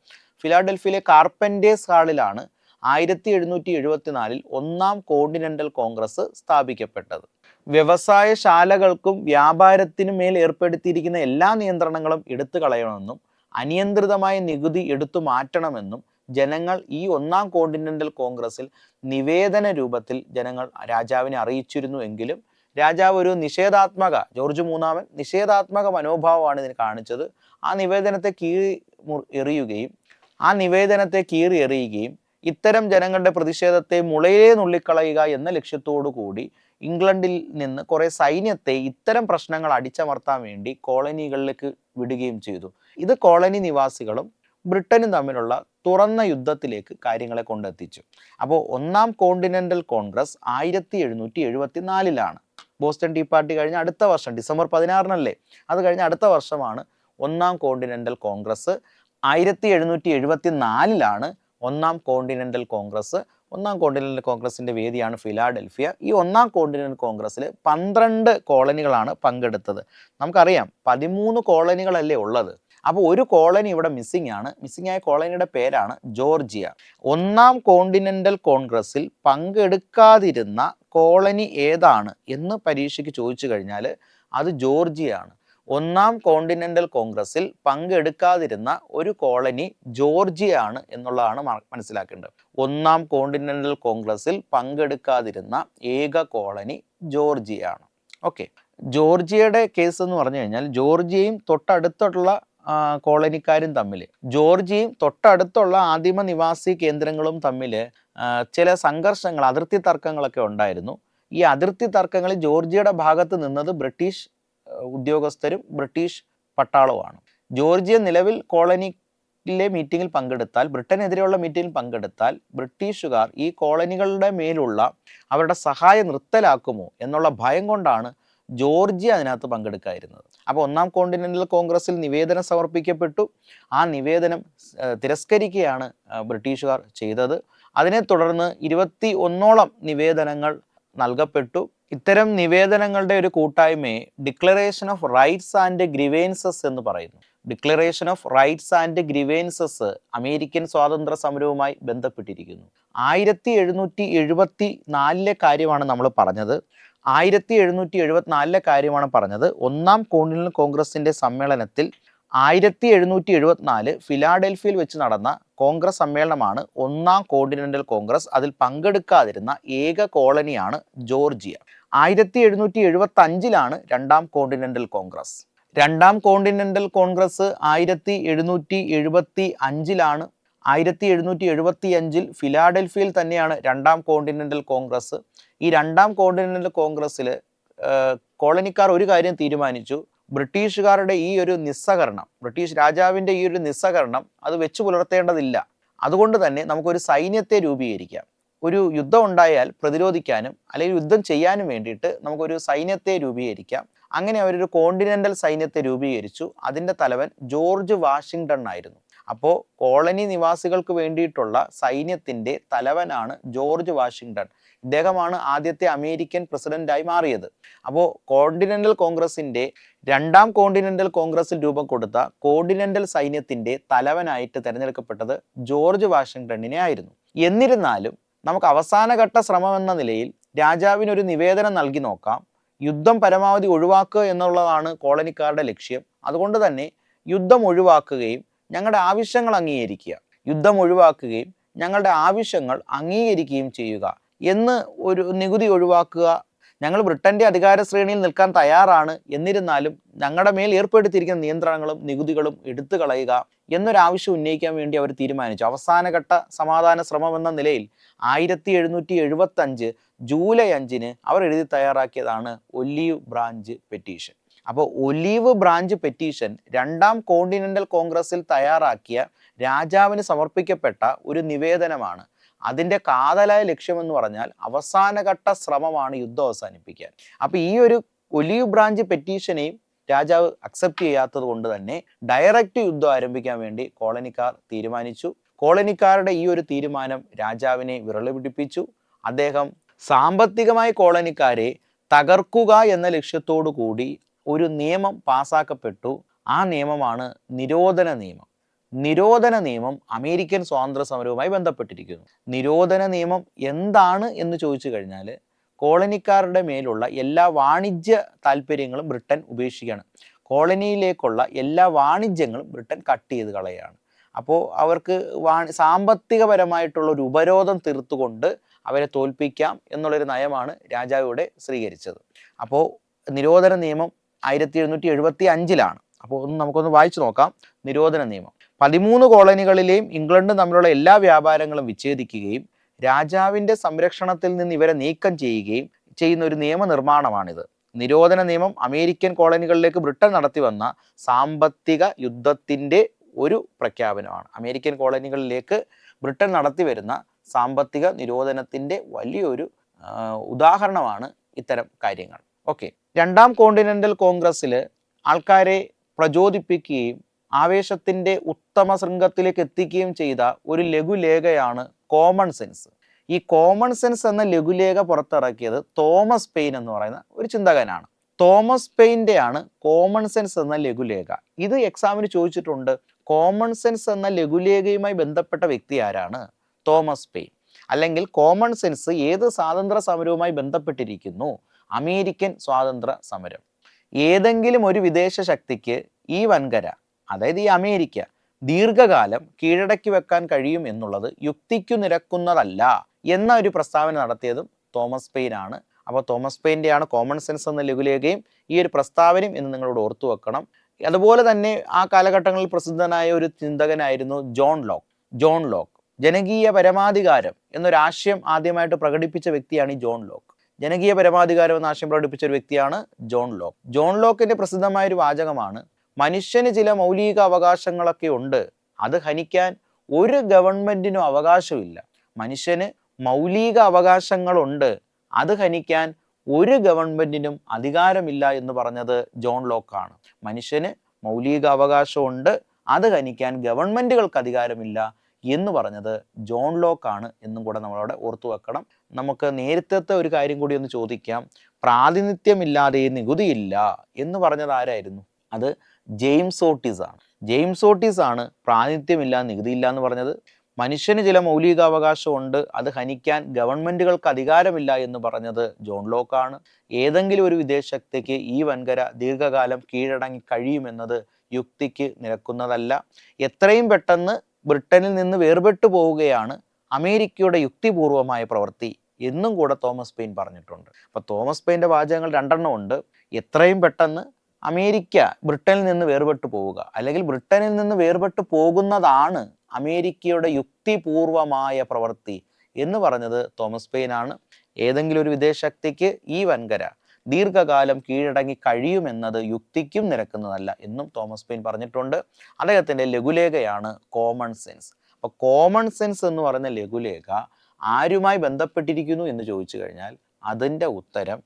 ഫിലാഡൽഫിയയിലെ കാർപ്പൻറ്റേഴ്സ് ഹാളിലാണ് 1774 ഒന്നാം കോണ്ടിനെന്റൽ കോൺഗ്രസ് സ്ഥാപിക്കപ്പെട്ടത്. വ്യവസായശാലകൾക്കും വ്യാപാരത്തിനും മേൽ ഏർപ്പെടുത്തിയിരിക്കുന്ന എല്ലാ നിയന്ത്രണങ്ങളും എടുത്തു കളയണമെന്നും അനിയന്ത്രിതമായ നികുതി എടുത്തു മാറ്റണമെന്നും ജനങ്ങൾ ഈ ഒന്നാം കോണ്ടിനെന്റൽ കോൺഗ്രസിൽ നിവേദന രൂപത്തിൽ ജനങ്ങൾ രാജാവിനെ അറിയിച്ചിരുന്നു. എങ്കിലും രാജാവ് ഒരു ജോർജ് മൂന്നാമൻ നിഷേധാത്മക മനോഭാവമാണ് ഇതിന് കാണിച്ചത്. ആ നിവേദനത്തെ കീറി എറിയുകയും ഇത്തരം ജനങ്ങളുടെ പ്രതിഷേധത്തെ മുളയിലേ നുള്ളിക്കളയുക എന്ന ലക്ഷ്യത്തോടു കൂടി ഇംഗ്ലണ്ടിൽ നിന്ന് കുറെ സൈന്യത്തെ ഇത്തരം പ്രശ്നങ്ങൾ അടിച്ചമർത്താൻ വേണ്ടി കോളനികളിലേക്ക് വിടുകയും ചെയ്തു. ഇത് കോളനി നിവാസികളും ബ്രിട്ടനും തമ്മിലുള്ള തുറന്ന യുദ്ധത്തിലേക്ക് കാര്യങ്ങളെ കൊണ്ടെത്തിച്ചു. അപ്പോൾ ഒന്നാം കോണ്ടിനെന്റൽ കോൺഗ്രസ് 1774-ലാണ്. ബോസ്റ്റൺ ടീ പാർട്ടി കഴിഞ്ഞ അടുത്ത വർഷം ഡിസംബർ 16-നല്ലേ, അത് കഴിഞ്ഞ അടുത്ത വർഷമാണ് ഒന്നാം കോണ്ടിനെൻ്റൽ കോൺഗ്രസ്. 1774 ഒന്നാം കോണ്ടിനെൻ്റൽ കോൺഗ്രസ്. ഒന്നാം കോണ്ടിനെൻ്റൽ കോൺഗ്രസിൻ്റെ വേദിയാണ് ഫിലാഡൽഫിയ. ഈ ഒന്നാം കോണ്ടിനെൻ്റൽ കോൺഗ്രസ്സിൽ 12 കോളനികളാണ് പങ്കെടുത്തത്. നമുക്കറിയാം 13 കോളനികളല്ലേ ഉള്ളത്. അപ്പോൾ ഒരു കോളനി ഇവിടെ മിസ്സിംഗ് ആണ്. മിസ്സിംഗ് ആയ കോളനിയുടെ പേരാണ് ജോർജിയ. ഒന്നാം കോണ്ടിനെൻ്റൽ കോൺഗ്രസ്സിൽ പങ്കെടുക്കാതിരുന്ന കോളനി ഏതാണ് എന്ന് പരീക്ഷയ്ക്ക് ചോദിച്ചു കഴിഞ്ഞാൽ അത് ജോർജിയ ആണ്. ഒന്നാം കോണ്ടിനെൻ്റൽ കോൺഗ്രസ്സിൽ പങ്കെടുക്കാതിരുന്ന ഒരു കോളനി ജോർജിയ ആണ് എന്നുള്ളതാണ് മനസ്സിലാക്കേണ്ടത്. ഒന്നാം കോണ്ടിനെൻ്റൽ കോൺഗ്രസ്സിൽ പങ്കെടുക്കാതിരുന്ന ഏക കോളനി ജോർജിയ ആണ്. ഓക്കെ, ജോർജിയയുടെ കേസ് എന്ന് പറഞ്ഞു കഴിഞ്ഞാൽ ജോർജിയയും തൊട്ടടുത്തുള്ള കോളനിക്കാരും തമ്മിൽ, ജോർജിയയും തൊട്ടടുത്തുള്ള ആദിമ നിവാസി കേന്ദ്രങ്ങളും തമ്മിൽ ചില സംഘർഷങ്ങൾ, അതിർത്തി തർക്കങ്ങളൊക്കെ ഉണ്ടായിരുന്നു. ഈ അതിർത്തി തർക്കങ്ങളിൽ ജോർജിയയുടെ ഭാഗത്ത് നിന്നത് ബ്രിട്ടീഷ് ഉദ്യോഗസ്ഥരും ബ്രിട്ടീഷ് പട്ടാളവുമാണ്. ജോർജിയ നിലവിൽ കോളനിയിലെ മീറ്റിങ്ങിൽ പങ്കെടുത്താൽ, ബ്രിട്ടനെതിരെയുള്ള മീറ്റിങ്ങിൽ പങ്കെടുത്താൽ ബ്രിട്ടീഷുകാർ ഈ കോളനികളുടെ മേലുള്ള അവരുടെ സഹായം നിർത്തലാക്കുമോ എന്നുള്ള ഭയം കൊണ്ടാണ് ജോർജിയ അതിനകത്ത് പങ്കെടുക്കാതിരുന്നത്. അപ്പോൾ ഒന്നാം കോണ്ടിനെൻ്റൽ കോൺഗ്രസ്സിൽ നിവേദനം സമർപ്പിക്കപ്പെട്ടു. ആ നിവേദനം തിരസ്കരിക്കുകയാണ് ബ്രിട്ടീഷുകാർ ചെയ്തത്. അതിനെ തുടർന്ന് 21ഓളം നിവേദനങ്ങൾ നൽകപ്പെട്ടു. ഇത്തരം നിവേദനങ്ങളുടെ ഒരു കൂട്ടായ്മയെ declaration of rights and grievances എന്ന് പറയുന്നു. Declaration of rights and grievances American സ്വാതന്ത്ര്യ സമരവുമായി ബന്ധപ്പെട്ടിരിക്കുന്നു. 1774 കാര്യമാണ് നമ്മൾ പറഞ്ഞത്. 1774 കാര്യമാണ് പറഞ്ഞത്. ഒന്നാം കോണ്ടിനെൻ്റൽ കോൺഗ്രസിൻ്റെ സമ്മേളനത്തിൽ 1774 ഫിലാഡൽഫിയയിൽ വെച്ച് നടന്ന കോൺഗ്രസ് സമ്മേളനമാണ് ഒന്നാം കോണ്ടിനെൻ്റൽ കോൺഗ്രസ്. അതിൽ പങ്കെടുക്കാതിരുന്ന ഏക കോളനിയാണ് ജോർജിയ. 1775 രണ്ടാം കോണ്ടിനെൻ്റൽ കോൺഗ്രസ്. രണ്ടാം കോണ്ടിനെൻ്റൽ കോൺഗ്രസ് 1775 1775 ഫിലാഡൽഫിയയിൽ തന്നെയാണ് രണ്ടാം കോണ്ടിനെൻ്റൽ കോൺഗ്രസ്. ഈ രണ്ടാം കോണ്ടിനെൻ്റൽ കോൺഗ്രസ്സിൽ കോളനിക്കാർ ഒരു കാര്യം തീരുമാനിച്ചു. ബ്രിട്ടീഷുകാരുടെ ഈ ഒരു നിസ്സഹകരണം, ബ്രിട്ടീഷ് രാജാവിൻ്റെ ഈ ഒരു നിസ്സഹകരണം അത് വെച്ചു പുലർത്തേണ്ടതില്ല. അതുകൊണ്ട് തന്നെ നമുക്കൊരു സൈന്യത്തെ രൂപീകരിക്കാം. ഒരു യുദ്ധം ഉണ്ടായാൽ പ്രതിരോധിക്കാനും അല്ലെങ്കിൽ യുദ്ധം ചെയ്യാനും വേണ്ടിയിട്ട് നമുക്കൊരു സൈന്യത്തെ രൂപീകരിക്കാം. അങ്ങനെ അവരൊരു കോണ്ടിനെൻ്റൽ സൈന്യത്തെ രൂപീകരിച്ചു. അതിൻ്റെ തലവൻ ജോർജ് വാഷിങ്ടൺ ആയിരുന്നു. അപ്പോൾ കോളനി നിവാസികൾക്ക് വേണ്ടിയിട്ടുള്ള സൈന്യത്തിൻ്റെ തലവനാണ് ജോർജ് വാഷിങ്ടൺ. ഇദ്ദേഹമാണ് ആദ്യത്തെ അമേരിക്കൻ പ്രസിഡന്റായി മാറിയത്. അപ്പോൾ കോണ്ടിനെൻ്റൽ കോൺഗ്രസിൻ്റെ രണ്ടാം കോണ്ടിനെൻ്റൽ കോൺഗ്രസിൽ രൂപം കൊടുത്ത കോണ്ടിനെൻ്റൽ സൈന്യത്തിൻ്റെ തലവനായിട്ട് തിരഞ്ഞെടുക്കപ്പെട്ടത് ജോർജ് വാഷിങ്ടണിനെ ആയിരുന്നു. എന്നിരുന്നാലും നമുക്ക് അവസാനഘട്ട ശ്രമം എന്ന നിലയിൽ രാജാവിനൊരു നിവേദനം നൽകി നോക്കാം. യുദ്ധം പരമാവധി ഒഴിവാക്കുക എന്നുള്ളതാണ് കോളനിക്കാരുടെ ലക്ഷ്യം. അതുകൊണ്ട് തന്നെ യുദ്ധം ഒഴിവാക്കുകയും ഞങ്ങളുടെ ആവശ്യങ്ങൾ അംഗീകരിക്കുക, യുദ്ധം ഒഴിവാക്കുകയും ഞങ്ങളുടെ ആവശ്യങ്ങൾ അംഗീകരിക്കുകയും ചെയ്യുക എന്ന് ഒരു നികുതി ഒഴിവാക്കുക. ഞങ്ങൾ ബ്രിട്ടൻ്റെ അധികാര ശ്രേണിയിൽ നിൽക്കാൻ തയ്യാറാണ്, എന്നിരുന്നാലും ഞങ്ങളുടെ മേൽ ഏർപ്പെടുത്തിയിരിക്കുന്ന നിയന്ത്രണങ്ങളും നികുതികളും എടുത്തു കളയുക എന്നൊരാവശ്യം ഉന്നയിക്കാൻ വേണ്ടി അവർ തീരുമാനിച്ചു. അവസാനഘട്ട സമാധാന ശ്രമം എന്ന നിലയിൽ 1775 ജൂലൈ 5 അവർ എഴുതി തയ്യാറാക്കിയതാണ് ഒലീവ് ബ്രാഞ്ച് പെറ്റീഷൻ. അപ്പോൾ ഒലീവ് ബ്രാഞ്ച് പെറ്റീഷൻ രണ്ടാം കോണ്ടിനെൻ്റൽ കോൺഗ്രസിൽ തയ്യാറാക്കിയ രാജാവിന് സമർപ്പിക്കപ്പെട്ട ഒരു നിവേദനമാണ്. അതിൻ്റെ കാതലായ ലക്ഷ്യമെന്ന് പറഞ്ഞാൽ അവസാനഘട്ട ശ്രമമാണ് യുദ്ധം അവസാനിപ്പിക്കാൻ. അപ്പോൾ ഈ ഒരു ഒലീവ് ബ്രാഞ്ച് പെറ്റീഷനെയും രാജാവ് അക്സെപ്റ്റ് ചെയ്യാത്തത് കൊണ്ട് തന്നെ ഡയറക്റ്റ് യുദ്ധം ആരംഭിക്കാൻ വേണ്ടി കോളനിക്കാർ തീരുമാനിച്ചു. കോളനിക്കാരുടെ ഈ ഒരു തീരുമാനം രാജാവിനെ വിറളി പിടിപ്പിച്ചു. അദ്ദേഹം സാമ്പത്തികമായി കോളനിക്കാരെ തകർക്കുക എന്ന ലക്ഷ്യത്തോടു കൂടി ഒരു നിയമം പാസാക്കപ്പെട്ടു. ആ നിയമമാണ് നിരോധന നിയമം. നിരോധന നിയമം അമേരിക്കൻ സ്വാതന്ത്ര്യ സമരവുമായി ബന്ധപ്പെട്ടിരിക്കുന്നു. നിരോധന നിയമം എന്താണ് എന്ന് ചോദിച്ചു കഴിഞ്ഞാൽ കോളനിക്കാരുടെ മേലുള്ള എല്ലാ വാണിജ്യ താല്പര്യങ്ങളും ബ്രിട്ടൻ ഉപേക്ഷിക്കുകയാണ്. കോളനിയിലേക്കുള്ള എല്ലാ വാണിജ്യങ്ങളും ബ്രിട്ടൻ കട്ട് ചെയ്ത് കളയുകയാണ്. അപ്പോൾ അവർക്ക് സാമ്പത്തികപരമായിട്ടുള്ള ഒരു ഉപരോധം തീർത്തുകൊണ്ട് അവരെ തോൽപ്പിക്കാം എന്നുള്ളൊരു നയമാണ് രാജാവ് ഇവിടെ സ്വീകരിച്ചത്. അപ്പോൾ നിരോധന നിയമം 1775 അപ്പോൾ നമുക്കൊന്ന് വായിച്ചു നോക്കാം. നിരോധന നിയമം 13 കോളനികളിലെയും ഇംഗ്ലണ്ടും തമ്മിലുള്ള എല്ലാ വ്യാപാരങ്ങളും വിച്ഛേദിക്കുകയും രാജാവിൻ്റെ സംരക്ഷണത്തിൽ നിന്ന് ഇവരെ നീക്കം ചെയ്യുന്ന ഒരു നിയമനിർമ്മാണമാണിത്. നിരോധന നിയമം അമേരിക്കൻ കോളനികളിലേക്ക് ബ്രിട്ടൻ നടത്തി വന്ന സാമ്പത്തിക യുദ്ധത്തിൻ്റെ ഒരു പ്രഖ്യാപനമാണ്. അമേരിക്കൻ കോളനികളിലേക്ക് ബ്രിട്ടൻ നടത്തി വരുന്ന സാമ്പത്തിക നിരോധനത്തിൻ്റെ വലിയൊരു ഉദാഹരണമാണ് ഇത്തരം കാര്യങ്ങൾ. ഓക്കെ, രണ്ടാം കോണ്ടിനെൻ്റൽ കോൺഗ്രസ്സിൽ ആൾക്കാരെ പ്രചോദിപ്പിക്കുകയും ആവേശത്തിൻ്റെ ഉത്തമ ശൃംഗത്തിലേക്ക് എത്തിക്കുകയും ചെയ്ത ഒരു ലഘുലേഖയാണ് കോമൺ സെൻസ്. ഈ കോമൺ സെൻസ് എന്ന ലഘുലേഖ പുറത്തിറക്കിയത് തോമസ് പെയിൻ എന്ന് പറയുന്ന ഒരു ചിന്തകനാണ്. തോമസ് പെയിൻ്റെയാണ് കോമൺ സെൻസ് എന്ന ലഘുലേഖ. ഇത് എക്സാമിന് ചോദിച്ചിട്ടുണ്ട്. കോമൺ സെൻസ് എന്ന ലഘുലേഖയുമായി ബന്ധപ്പെട്ട വ്യക്തി ആരാണ്? Thomas pain. അല്ലെങ്കിൽ കോമൺ സെൻസ് ഏത് സ്വാതന്ത്ര്യ സമരവുമായി ബന്ധപ്പെട്ടിരിക്കുന്നു? അമേരിക്കൻ സ്വാതന്ത്ര്യ സമരം. ഏതെങ്കിലും ഒരു വിദേശ ശക്തിക്ക് ഈ വൻകര, അതായത് ഈ അമേരിക്ക, ദീർഘകാലം കീഴടക്കി വെക്കാൻ കഴിയും എന്നുള്ളത് യുക്തിക്കു നിരക്കുന്നതല്ല എന്ന ഒരു പ്രസ്താവന നടത്തിയതും തോമസ് പെയിൻ ആണ്. അപ്പോൾ തോമസ് പെയിൻ്റെയാണ് കോമൺ സെൻസ് എന്ന ലഘുലേഖയും ഈ ഒരു പ്രസ്താവനയും എന്ന് നിങ്ങളോട് ഓർത്തു വെക്കണം. അതുപോലെ തന്നെ ആ കാലഘട്ടങ്ങളിൽ പ്രസിദ്ധനായ ഒരു ചിന്തകനായിരുന്നു ജോൺ ലോക്ക്. ജനകീയ പരമാധികാരം എന്നൊരാശയം ആദ്യമായിട്ട് പ്രകടിപ്പിച്ച വ്യക്തിയാണ് ഈ ജോൺ ലോക്ക്. ജനകീയ പരമാധികാരം എന്ന ആശയം പ്രകടിപ്പിച്ച ഒരു വ്യക്തിയാണ് ജോൺ ലോക്കിന്റെ പ്രസിദ്ധമായ ഒരു വാചകമാണ്, മനുഷ്യന് ചില മൗലിക അവകാശങ്ങളൊക്കെ ഉണ്ട്, അത് ഹനിക്കാൻ ഒരു ഗവൺമെന്റിനും അവകാശമില്ല. മനുഷ്യന് മൗലിക അവകാശങ്ങളുണ്ട്, അത് ഹനിക്കാൻ ഒരു ഗവൺമെന്റിനും അധികാരമില്ല എന്ന് പറഞ്ഞത് ജോൺ ലോക്കാണ്. മനുഷ്യന് മൗലിക അവകാശമുണ്ട്, അത് ഹനിക്കാൻ ഗവൺമെന്റുകൾക്ക് അധികാരമില്ല എന്ന് പറഞ്ഞത് ജോൺ ലോക്കാണ് എന്നും കൂടെ നമ്മളവിടെ ഓർത്തു വെക്കണം. നമുക്ക് നേരത്തെ ഒരു കാര്യം കൂടി ഒന്ന് ചോദിക്കാം. പ്രാതിനിധ്യമില്ലാതെ നികുതിയില്ല എന്ന് പറഞ്ഞത് ആരായിരുന്നു? അത് ജെയിംസ് ഓട്ടിസ് ആണ് പ്രാതിനിധ്യമില്ല നികുതിയില്ല എന്ന് പറഞ്ഞത്. മനുഷ്യന് ചില മൗലികാവകാശമുണ്ട്, അത് ഹനിക്കാൻ ഗവൺമെന്റുകൾക്ക് അധികാരമില്ല എന്ന് പറഞ്ഞത് ജോൺ ലോക്കാണ്. ഏതെങ്കിലും ഒരു വിദേശ ശക്തിക്ക് ഈ വൻകര ദീർഘകാലം കീഴടങ്ങി കഴിയുമെന്നത് യുക്തിക്ക് നിരക്കുന്നതല്ല. എത്രയും പെട്ടെന്ന് ബ്രിട്ടനിൽ നിന്ന് വേർപെട്ടു പോവുകയാണ് അമേരിക്കയുടെ യുക്തിപൂർവമായ പ്രവൃത്തി എന്നും കൂടെ തോമസ് പെയിൻ പറഞ്ഞിട്ടുണ്ട്. അപ്പോൾ തോമസ് പെയിൻ്റെ വാചകങ്ങൾ രണ്ടെണ്ണം ഉണ്ട്. എത്രയും പെട്ടെന്ന് അമേരിക്ക ബ്രിട്ടനിൽ നിന്ന് വേർപെട്ടു പോവുക, അല്ലെങ്കിൽ ബ്രിട്ടനിൽ നിന്ന് വേർപെട്ടു പോകുന്നതാണ് അമേരിക്കയുടെ യുക്തിപൂർവമായ പ്രവൃത്തി എന്ന് പറഞ്ഞത് തോമസ് പെയിൻ ആണ്. ഏതെങ്കിലും ഒരു വിദേശ ശക്തിക്ക് ഈ വൻകര ദീർഘകാലം കീഴടങ്ങി കഴിയുമെന്നത് യുക്തിക്കും നിരക്കുന്നതല്ല എന്നും തോമസ് പെയിൻ പറഞ്ഞിട്ടുണ്ട്. അദ്ദേഹത്തിൻ്റെ ലഘുലേഖയാണ് കോമൺ സെൻസ്. അപ്പോൾ കോമൺ സെൻസ് എന്ന് പറയുന്ന ലഘുലേഖ ആരുമായി ബന്ധപ്പെട്ടിരിക്കുന്നു എന്ന് ചോദിച്ചു കഴിഞ്ഞാൽ അതിൻ്റെ ഉത്തരം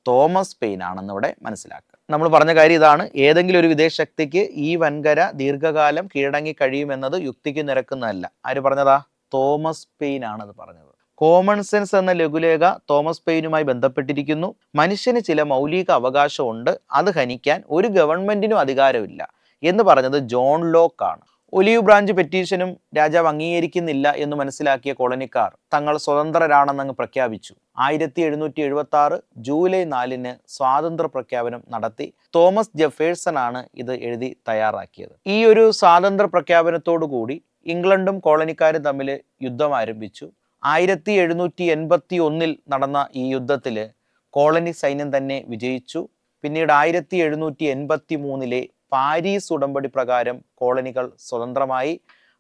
തോമസ് പെയിൻ ആണെന്ന് ഇവിടെ മനസ്സിലാക്കുക. നമ്മൾ പറഞ്ഞ കാര്യം ഇതാണ്, ഏതെങ്കിലും ഒരു വിദേശ ശക്തിക്ക് ഈ വൻകര ദീർഘകാലം കീഴടങ്ങി കഴിയുമെന്നത് യുക്തിക്ക് നിരക്കുന്നതല്ല. ആര് പറഞ്ഞതാ? തോമസ് പെയിൻ ആണ് അത് പറഞ്ഞത്. കോമൺ സെൻസ് എന്ന ലഘുലേഖ തോമസ് പെയിനുമായി ബന്ധപ്പെട്ടിരിക്കുന്നു. മനുഷ്യന് ചില മൗലിക അവകാശമുണ്ട്, അത് ഹനിക്കാൻ ഒരു ഗവൺമെന്റിനും അധികാരമില്ല എന്ന് പറഞ്ഞത് ജോൺ ലോക്കാണ്. ഒലിവ് ബ്രാഞ്ച് പെറ്റീഷനും രാജാവ് അംഗീകരിക്കുന്നില്ല എന്ന് മനസ്സിലാക്കിയ കോളനിക്കാർ തങ്ങൾ സ്വതന്ത്രരാണെന്നങ്ങ് പ്രഖ്യാപിച്ചു. 1776 ജൂലൈ 4 സ്വാതന്ത്ര്യ പ്രഖ്യാപനം നടത്തി. തോമസ് ജെഫേഴ്സൺ ആണ് ഇത് എഴുതി തയ്യാറാക്കിയത്. ഈ ഒരു സ്വാതന്ത്ര്യ പ്രഖ്യാപനത്തോടു കൂടി ഇംഗ്ലണ്ടും കോളനിക്കാരും തമ്മിൽ യുദ്ധം ആരംഭിച്ചു. 1781 നടന്ന ഈ യുദ്ധത്തിൽ കോളനി സൈന്യം തന്നെ വിജയിച്ചു. പിന്നീട് 1783 പാരീസ് ഉടമ്പടി പ്രകാരം കോളനികൾ സ്വതന്ത്രമായി.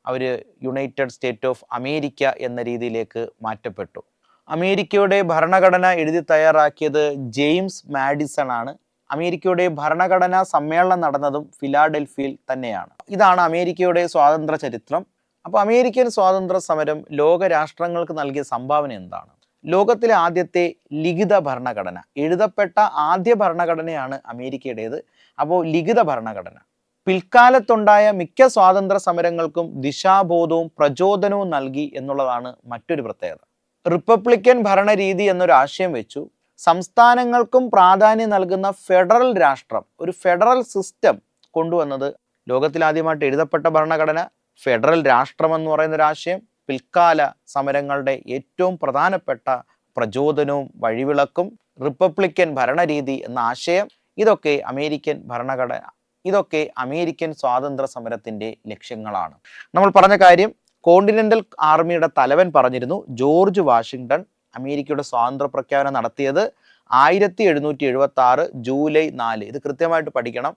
അവർ യുണൈറ്റഡ് സ്റ്റേറ്റ് ഓഫ് അമേരിക്ക എന്ന രീതിയിലേക്ക് മാറ്റപ്പെട്ടു. അമേരിക്കയുടെ ഭരണഘടന എഴുതി തയ്യാറാക്കിയത് ജെയിംസ് മാഡിസൺ ആണ്. അമേരിക്കയുടെ ഭരണഘടനാ സമ്മേളനം നടന്നതും ഫിലാഡൽഫിയയിൽ തന്നെയാണ്. ഇതാണ് അമേരിക്കയുടെ സ്വാതന്ത്ര്യ ചരിത്രം. അപ്പോൾ അമേരിക്കൻ സ്വാതന്ത്ര്യ സമരം ലോക രാഷ്ട്രങ്ങൾക്ക് നൽകിയ സംഭാവന എന്താണ്? ലോകത്തിലെ ആദ്യത്തെ ലിഖിത ഭരണഘടന, എഴുതപ്പെട്ട ആദ്യ ഭരണഘടനയാണ് അമേരിക്കയുടേത്. അപ്പോൾ ലിഖിത ഭരണഘടന പിൽക്കാലത്തുണ്ടായ മിക്ക സ്വാതന്ത്ര്യ സമരങ്ങൾക്കും ദിശാബോധവും പ്രചോദനവും നൽകി എന്നുള്ളതാണ് മറ്റൊരു പ്രത്യേകത. റിപ്പബ്ലിക്കൻ ഭരണരീതി എന്നൊരു ആശയം വെച്ചു. സംസ്ഥാനങ്ങൾക്കും പ്രാധാന്യം നൽകുന്ന ഫെഡറൽ രാഷ്ട്രം, ഒരു ഫെഡറൽ സിസ്റ്റം കൊണ്ടുവന്നത് ലോകത്തിലാദ്യമായിട്ട് എഴുതപ്പെട്ട ഭരണഘടന, ഫെഡറൽ രാഷ്ട്രം എന്ന് പറയുന്ന ഒരു ആശയം പിൽക്കാല സമരങ്ങളുടെ ഏറ്റവും പ്രധാനപ്പെട്ട പ്രചോദനവും വഴിവിളക്കും. റിപ്പബ്ലിക്കൻ ഭരണരീതി എന്ന ആശയം, ഇതൊക്കെ അമേരിക്കൻ സ്വാതന്ത്ര്യ സമരത്തിൻ്റെ ലക്ഷ്യങ്ങളാണ്. നമ്മൾ പറഞ്ഞ കാര്യം, കോണ്ടിനെന്റൽ ആർമിയുടെ തലവൻ പറഞ്ഞിരുന്നു, ജോർജ് വാഷിങ്ടൺ അമേരിക്കയുടെ സ്വാതന്ത്ര്യ പ്രഖ്യാപനം നടത്തിയത് 1776 ജൂലൈ 4. ഇത് കൃത്യമായിട്ട് പഠിക്കണം.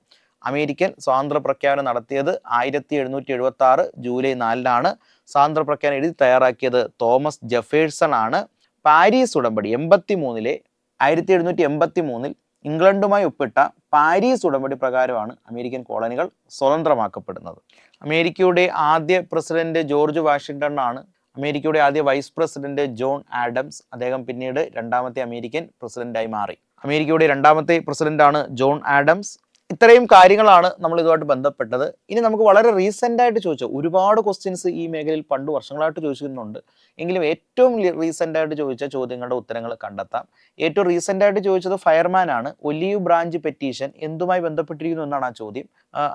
അമേരിക്കൻ സ്വാതന്ത്ര്യ പ്രഖ്യാപനം നടത്തിയത് 1776 ജൂലൈ 4 സ്വാതന്ത്ര്യ പ്രഖ്യാപനം എഴുതി തയ്യാറാക്കിയത് തോമസ് ജെഫേഴ്സൺ ആണ്. പാരീസ് ഉടമ്പടി 1783 ഇംഗ്ലണ്ടുമായി ഒപ്പിട്ട പാരീസ് ഉടമ്പടി പ്രകാരമാണ് അമേരിക്കൻ കോളനികൾ സ്വതന്ത്രമാക്കപ്പെടുന്നത്. അമേരിക്കയുടെ ആദ്യ പ്രസിഡന്റ് ജോർജ് വാഷിങ്ടൺ ആണ്. അമേരിക്കയുടെ ആദ്യ വൈസ് പ്രസിഡന്റ് ജോൺ ആഡംസ്. അദ്ദേഹം പിന്നീട് രണ്ടാമത്തെ അമേരിക്കൻ പ്രസിഡന്റായി മാറി. അമേരിക്കയുടെ രണ്ടാമത്തെ പ്രസിഡന്റാണ് ജോൺ ആഡംസ്. ഇത്രയും കാര്യങ്ങളാണ് നമ്മൾ ഇതുമായിട്ട് ബന്ധപ്പെട്ടത്. ഇനി നമുക്ക് വളരെ റീസെൻ്റ് ആയിട്ട് ചോദിച്ച ഒരുപാട് ക്വസ്റ്റ്യൻസ് ഈ മേഖലയിൽ പണ്ട് വർഷങ്ങളായിട്ട് ചോദിക്കുന്നുണ്ട്. എങ്കിലും ഏറ്റവും റീസെൻ്റ് ആയിട്ട് ചോദിച്ച ചോദ്യങ്ങളുടെ ഉത്തരങ്ങൾ കണ്ടെത്താം. ഏറ്റവും റീസെൻ്റ് ആയിട്ട് ചോദിച്ചത് ഫയർമാൻ ആണ്. ഒലീവ് ബ്രാഞ്ച് പെറ്റീഷൻ എന്തുമായി ബന്ധപ്പെട്ടിരിക്കുന്നു എന്നാണ് ആ ചോദ്യം.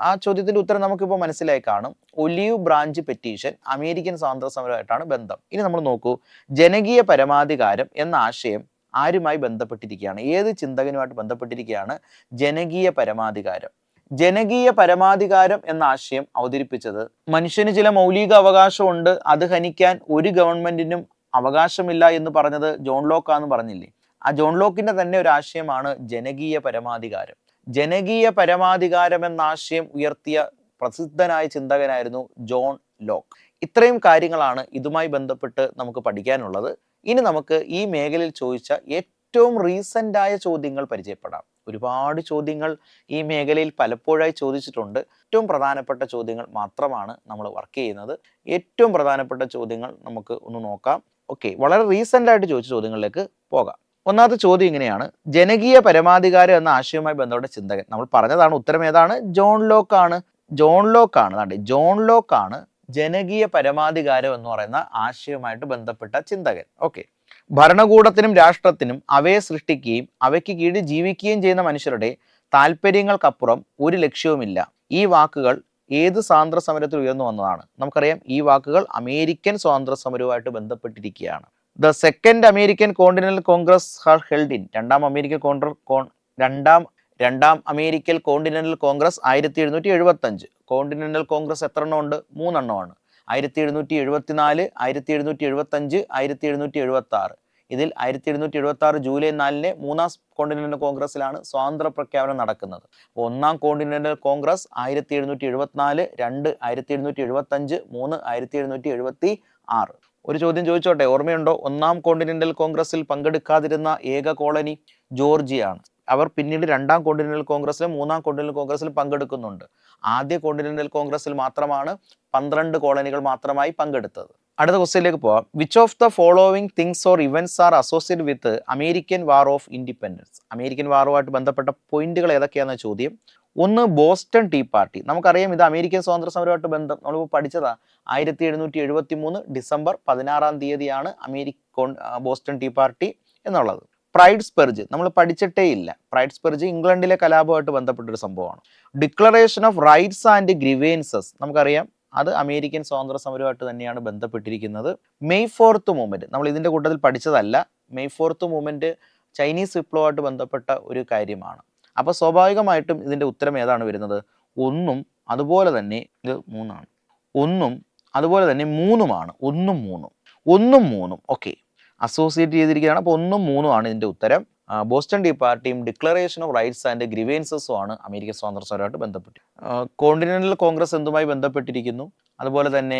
ആ ചോദ്യത്തിന്റെ ഉത്തരം നമുക്കിപ്പോൾ മനസ്സിലായി കാണും. ഒലീവ് ബ്രാഞ്ച് പെറ്റീഷൻ അമേരിക്കൻ സ്വാതന്ത്ര്യ സമരമായിട്ടാണ് ബന്ധം. ഇനി നമ്മൾ നോക്കൂ, ജനകീയ പരമാധികാരം എന്ന ആശയം ആരുമായി ബന്ധപ്പെട്ടിരിക്കുകയാണ്? ഏത് ചിന്തകനുമായിട്ട് ബന്ധപ്പെട്ടിരിക്കുകയാണ് ജനകീയ പരമാധികാരം? ജനകീയ പരമാധികാരം എന്ന ആശയം അവതരിപ്പിച്ചത് മനുഷ്യന് ചില മൗലിക അവകാശമുണ്ട്, അത് ഹനിക്കാൻ ഒരു ഗവൺമെന്റിനും അവകാശമില്ല എന്ന് പറഞ്ഞത് ജോൺ ലോക്കാന്ന് പറഞ്ഞില്ലേ? ആ ജോൺ ലോക്കിന്റെ തന്നെ ഒരു ആശയമാണ് ജനകീയ പരമാധികാരം. ജനകീയ പരമാധികാരം എന്ന ആശയം ഉയർത്തിയ പ്രസിദ്ധനായ ചിന്തകനായിരുന്നു ജോൺ ലോക്ക്. ഇത്രയും കാര്യങ്ങളാണ് ഇതുമായി ബന്ധപ്പെട്ട് നമുക്ക് പഠിക്കാനുള്ളത്. ഇനി നമുക്ക് ഈ മേഖലയിൽ ചോദിച്ച ഏറ്റവും റീസെൻ്റ് ആയ ചോദ്യങ്ങൾ പരിചയപ്പെടാം. ഒരുപാട് ചോദ്യങ്ങൾ ഈ മേഖലയിൽ പലപ്പോഴായി ചോദിച്ചിട്ടുണ്ട്. ഏറ്റവും പ്രധാനപ്പെട്ട ചോദ്യങ്ങൾ മാത്രമാണ് നമ്മൾ വർക്ക് ചെയ്യുന്നത്. ഏറ്റവും പ്രധാനപ്പെട്ട ചോദ്യങ്ങൾ നമുക്ക് ഒന്ന് നോക്കാം. ഓക്കെ, വളരെ റീസെൻ്റ് ആയിട്ട് ചോദിച്ച ചോദ്യങ്ങളിലേക്ക് പോകാം. ഒന്നാമത്തെ ചോദ്യം ഇങ്ങനെയാണ്: ജനകീയ പരമാധികാരം എന്ന ആശയവുമായി ബന്ധപ്പെട്ട ചിന്തകൻ. നമ്മൾ പറഞ്ഞതാണ്, ഉത്തരം ഏതാണ്? ജോൺ ലോക്ക് ആണ്. ജോൺ ലോക്ക് ആണ്. ജോൺ ലോക്ക് ആണ് ജനകീയ പരമാധികാരം എന്ന് പറയുന്ന ആശയവുമായിട്ട് ബന്ധപ്പെട്ട ചിന്തകൻ. ഓക്കെ, ഭരണകൂടത്തിനും രാഷ്ട്രത്തിനും അവയെ സൃഷ്ടിക്കുകയും അവയ്ക്ക് കീഴിൽ ജീവിക്കുകയും ചെയ്യുന്ന മനുഷ്യരുടെ താല്പര്യങ്ങൾക്കപ്പുറം ഒരു ലക്ഷ്യവുമില്ല. ഈ വാക്കുകൾ ഏത് സ്വാതന്ത്ര്യ സമരത്തിൽ ഉയർന്നു വന്നതാണ്? നമുക്കറിയാം, ഈ വാക്കുകൾ അമേരിക്കൻ സ്വാതന്ത്ര്യ സമരവുമായിട്ട് ബന്ധപ്പെട്ടിരിക്കുകയാണ്. The second American continental congress are held in രണ്ടാം American continental congress 1775. Continental congress എത്ര എണ്ണം ഉണ്ട്? 3 എണ്ണമാണ്. 1774, 1775, 1776. ഇതിൽ 1776 ജൂലൈ 4 മൂന്നാം കോണ്ടിനെന്റൽ കോൺഗ്രസിലാണ് സ്വാതന്ത്ര്യ പ്രഖ്യാപനം നടക്കുന്നത്. ഒന്നാം കോണ്ടിനെന്റൽ കോൺഗ്രസ് 1774, 2 1775, 3 1776. ഒരു ചോദ്യം ചോദിച്ചോട്ടെ, ഓർമ്മയുണ്ടോ? ഒന്നാം കോണ്ടിനെന്റൽ കോൺഗ്രസിൽ പങ്കെടുക്കാതിരുന്ന ഏക കോളനി ജോർജിയാണ്. അവർ പിന്നീട് രണ്ടാം കോണ്ടിനെന്റൽ കോൺഗ്രസിലും മൂന്നാം കോണ്ടിനെന്റൽ കോൺഗ്രസിലും പങ്കെടുക്കുന്നുണ്ട്. ആദ്യ കോണ്ടിനെന്റൽ കോൺഗ്രസിൽ മാത്രമാണ് 12 കോളനികൾ മാത്രമായി പങ്കെടുത്തത്. അടുത്ത ക്വസ്റ്റ്യനിലേക്ക് പോവാം. Which of the following things or events are associated with American war of independence? American വാറുമായിട്ട് ബന്ധപ്പെട്ട പോയിന്റുകൾ ഏതൊക്കെയാണെന്ന ചോദ്യം. ഒന്ന്, ബോസ്റ്റൺ ടീ പാർട്ടി. നമുക്കറിയാം, ഇത് അമേരിക്കൻ സ്വാതന്ത്ര്യ സമരമായിട്ട് ബന്ധം നമ്മളിപ്പോൾ പഠിച്ചതാ. 1773 ഡിസംബർ 16 ബോസ്റ്റൺ ടീ പാർട്ടി എന്നുള്ളത്. പ്രൈഡ് സ്പെർജ് നമ്മൾ പഠിച്ചിട്ടേ ഇല്ല. പ്രൈഡ് സ്പെർജ് ഇംഗ്ലണ്ടിലെ കലാപമായിട്ട് ബന്ധപ്പെട്ടൊരു സംഭവമാണ്. ഡിക്ലറേഷൻ ഓഫ് റൈറ്റ്സ് ആൻഡ് ഗ്രീവേൻസസ് നമുക്കറിയാം, അത് അമേരിക്കൻ സ്വാതന്ത്ര്യ സമരമായിട്ട് തന്നെയാണ് ബന്ധപ്പെട്ടിരിക്കുന്നത്. മെയ് 4th മൂവ്മെന്റ് നമ്മൾ ഇതിന്റെ കൂട്ടത്തിൽ പഠിച്ചതല്ല. മെയ് 4th മൂവ്മെന്റ് ചൈനീസ് വിപ്ലവമായിട്ട് ബന്ധപ്പെട്ട ഒരു കാര്യമാണ്. അപ്പോൾ സ്വാഭാവികമായിട്ടും ഇതിന്റെ ഉത്തരം ഏതാണ് വരുന്നത്? 1ഉം അതുപോലെ തന്നെ ഇത് 3ആണ്. 1ഉം അതുപോലെ തന്നെ 3ഉമാണ്. 1ഉം 3ഉം ഓക്കെ, അസോസിയേറ്റ് ചെയ്തിരിക്കുകയാണ്. അപ്പോൾ 1ഉം 3ഉം ആണ് ഇതിന്റെ ഉത്തരം. ബോസ്റ്റൺ ടീ പാർട്ടിയും ഡിക്ലറേഷൻ ഓഫ് റൈറ്റ്സ് ആൻഡ് ഗ്രീവേൻസസും ആണ് അമേരിക്കൻ സ്വാതന്ത്ര്യ സമരമായിട്ട് ബന്ധപ്പെട്ട്. കോണ്ടിനെന്റൽ കോൺഗ്രസ് എന്തുമായി ബന്ധപ്പെട്ടിരിക്കുന്നു? അതുപോലെ തന്നെ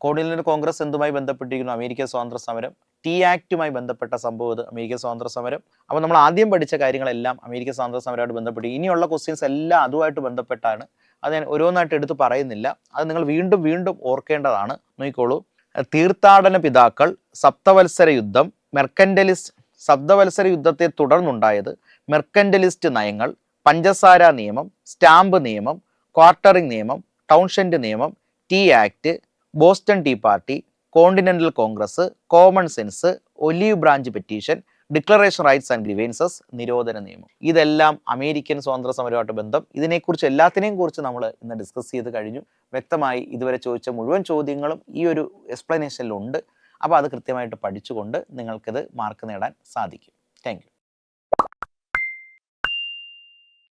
കോണ്ടിനെന്റൽ കോൺഗ്രസ് എന്തുമായി ബന്ധപ്പെട്ടിരിക്കുന്നു? അമേരിക്കൻ സ്വാതന്ത്ര്യ സമരം. ടീ ആക്റ്റുമായി ബന്ധപ്പെട്ട സംഭവം ഇത് അമേരിക്കൻ സ്വാതന്ത്ര്യ സമരം. അപ്പോൾ നമ്മൾ ആദ്യം പഠിച്ച കാര്യങ്ങളെല്ലാം അമേരിക്കൻ സ്വാതന്ത്ര്യ സമരമായിട്ട് ബന്ധപ്പെട്ട്. ഇനിയുള്ള ക്വസ്റ്റ്യൻസ് എല്ലാം അതുമായിട്ട് ബന്ധപ്പെട്ടാണ്. അത് ഞാൻ ഓരോന്നായിട്ട് എടുത്ത് പറയുന്നില്ല. അത് നിങ്ങൾ വീണ്ടും വീണ്ടും ഓർക്കേണ്ടതാണ്. നോക്കിക്കോളൂ. തീർത്ഥാടന പിതാക്കൾ, സപ്തവത്സര യുദ്ധം, സപ്തവത്സര യുദ്ധത്തെ തുടർന്നുണ്ടായത്, മെർക്കന്റലിസ്റ്റ് നയങ്ങൾ, പഞ്ചസാര നിയമം, സ്റ്റാമ്പ് നിയമം, ക്വാർട്ടറിംഗ് നിയമം, ടൗൺഷെൻഡ് നിയമം, tea act, Boston tea party, continental congress, common sense, olive branch petition, declaration rights and grievances, നിരോധന നിയമം. ഇതെല്ലാം അമേരിക്കൻ സ്വാതന്ത്ര്യ സമരമായിട്ട് ബന്ധം. ഇതിനെക്കുറിച്ച് എല്ലാത്തിനെയും കുറിച്ച് നമ്മൾ ഇന്ന് ഡിസ്കസ് ചെയ്ത് കഴിഞ്ഞു. വ്യക്തമായി ഇതുവരെ ചോദിച്ച മുഴുവൻ ചോദ്യങ്ങളും ഈ ഒരു എക്സ്പ്ലനേഷനിലുണ്ട്. അപ്പോൾ അത് കൃത്യമായിട്ട് പഠിച്ചുകൊണ്ട് നിങ്ങൾക്കിത് മാർക്ക് നേടാൻ സാധിക്കും. Thank you.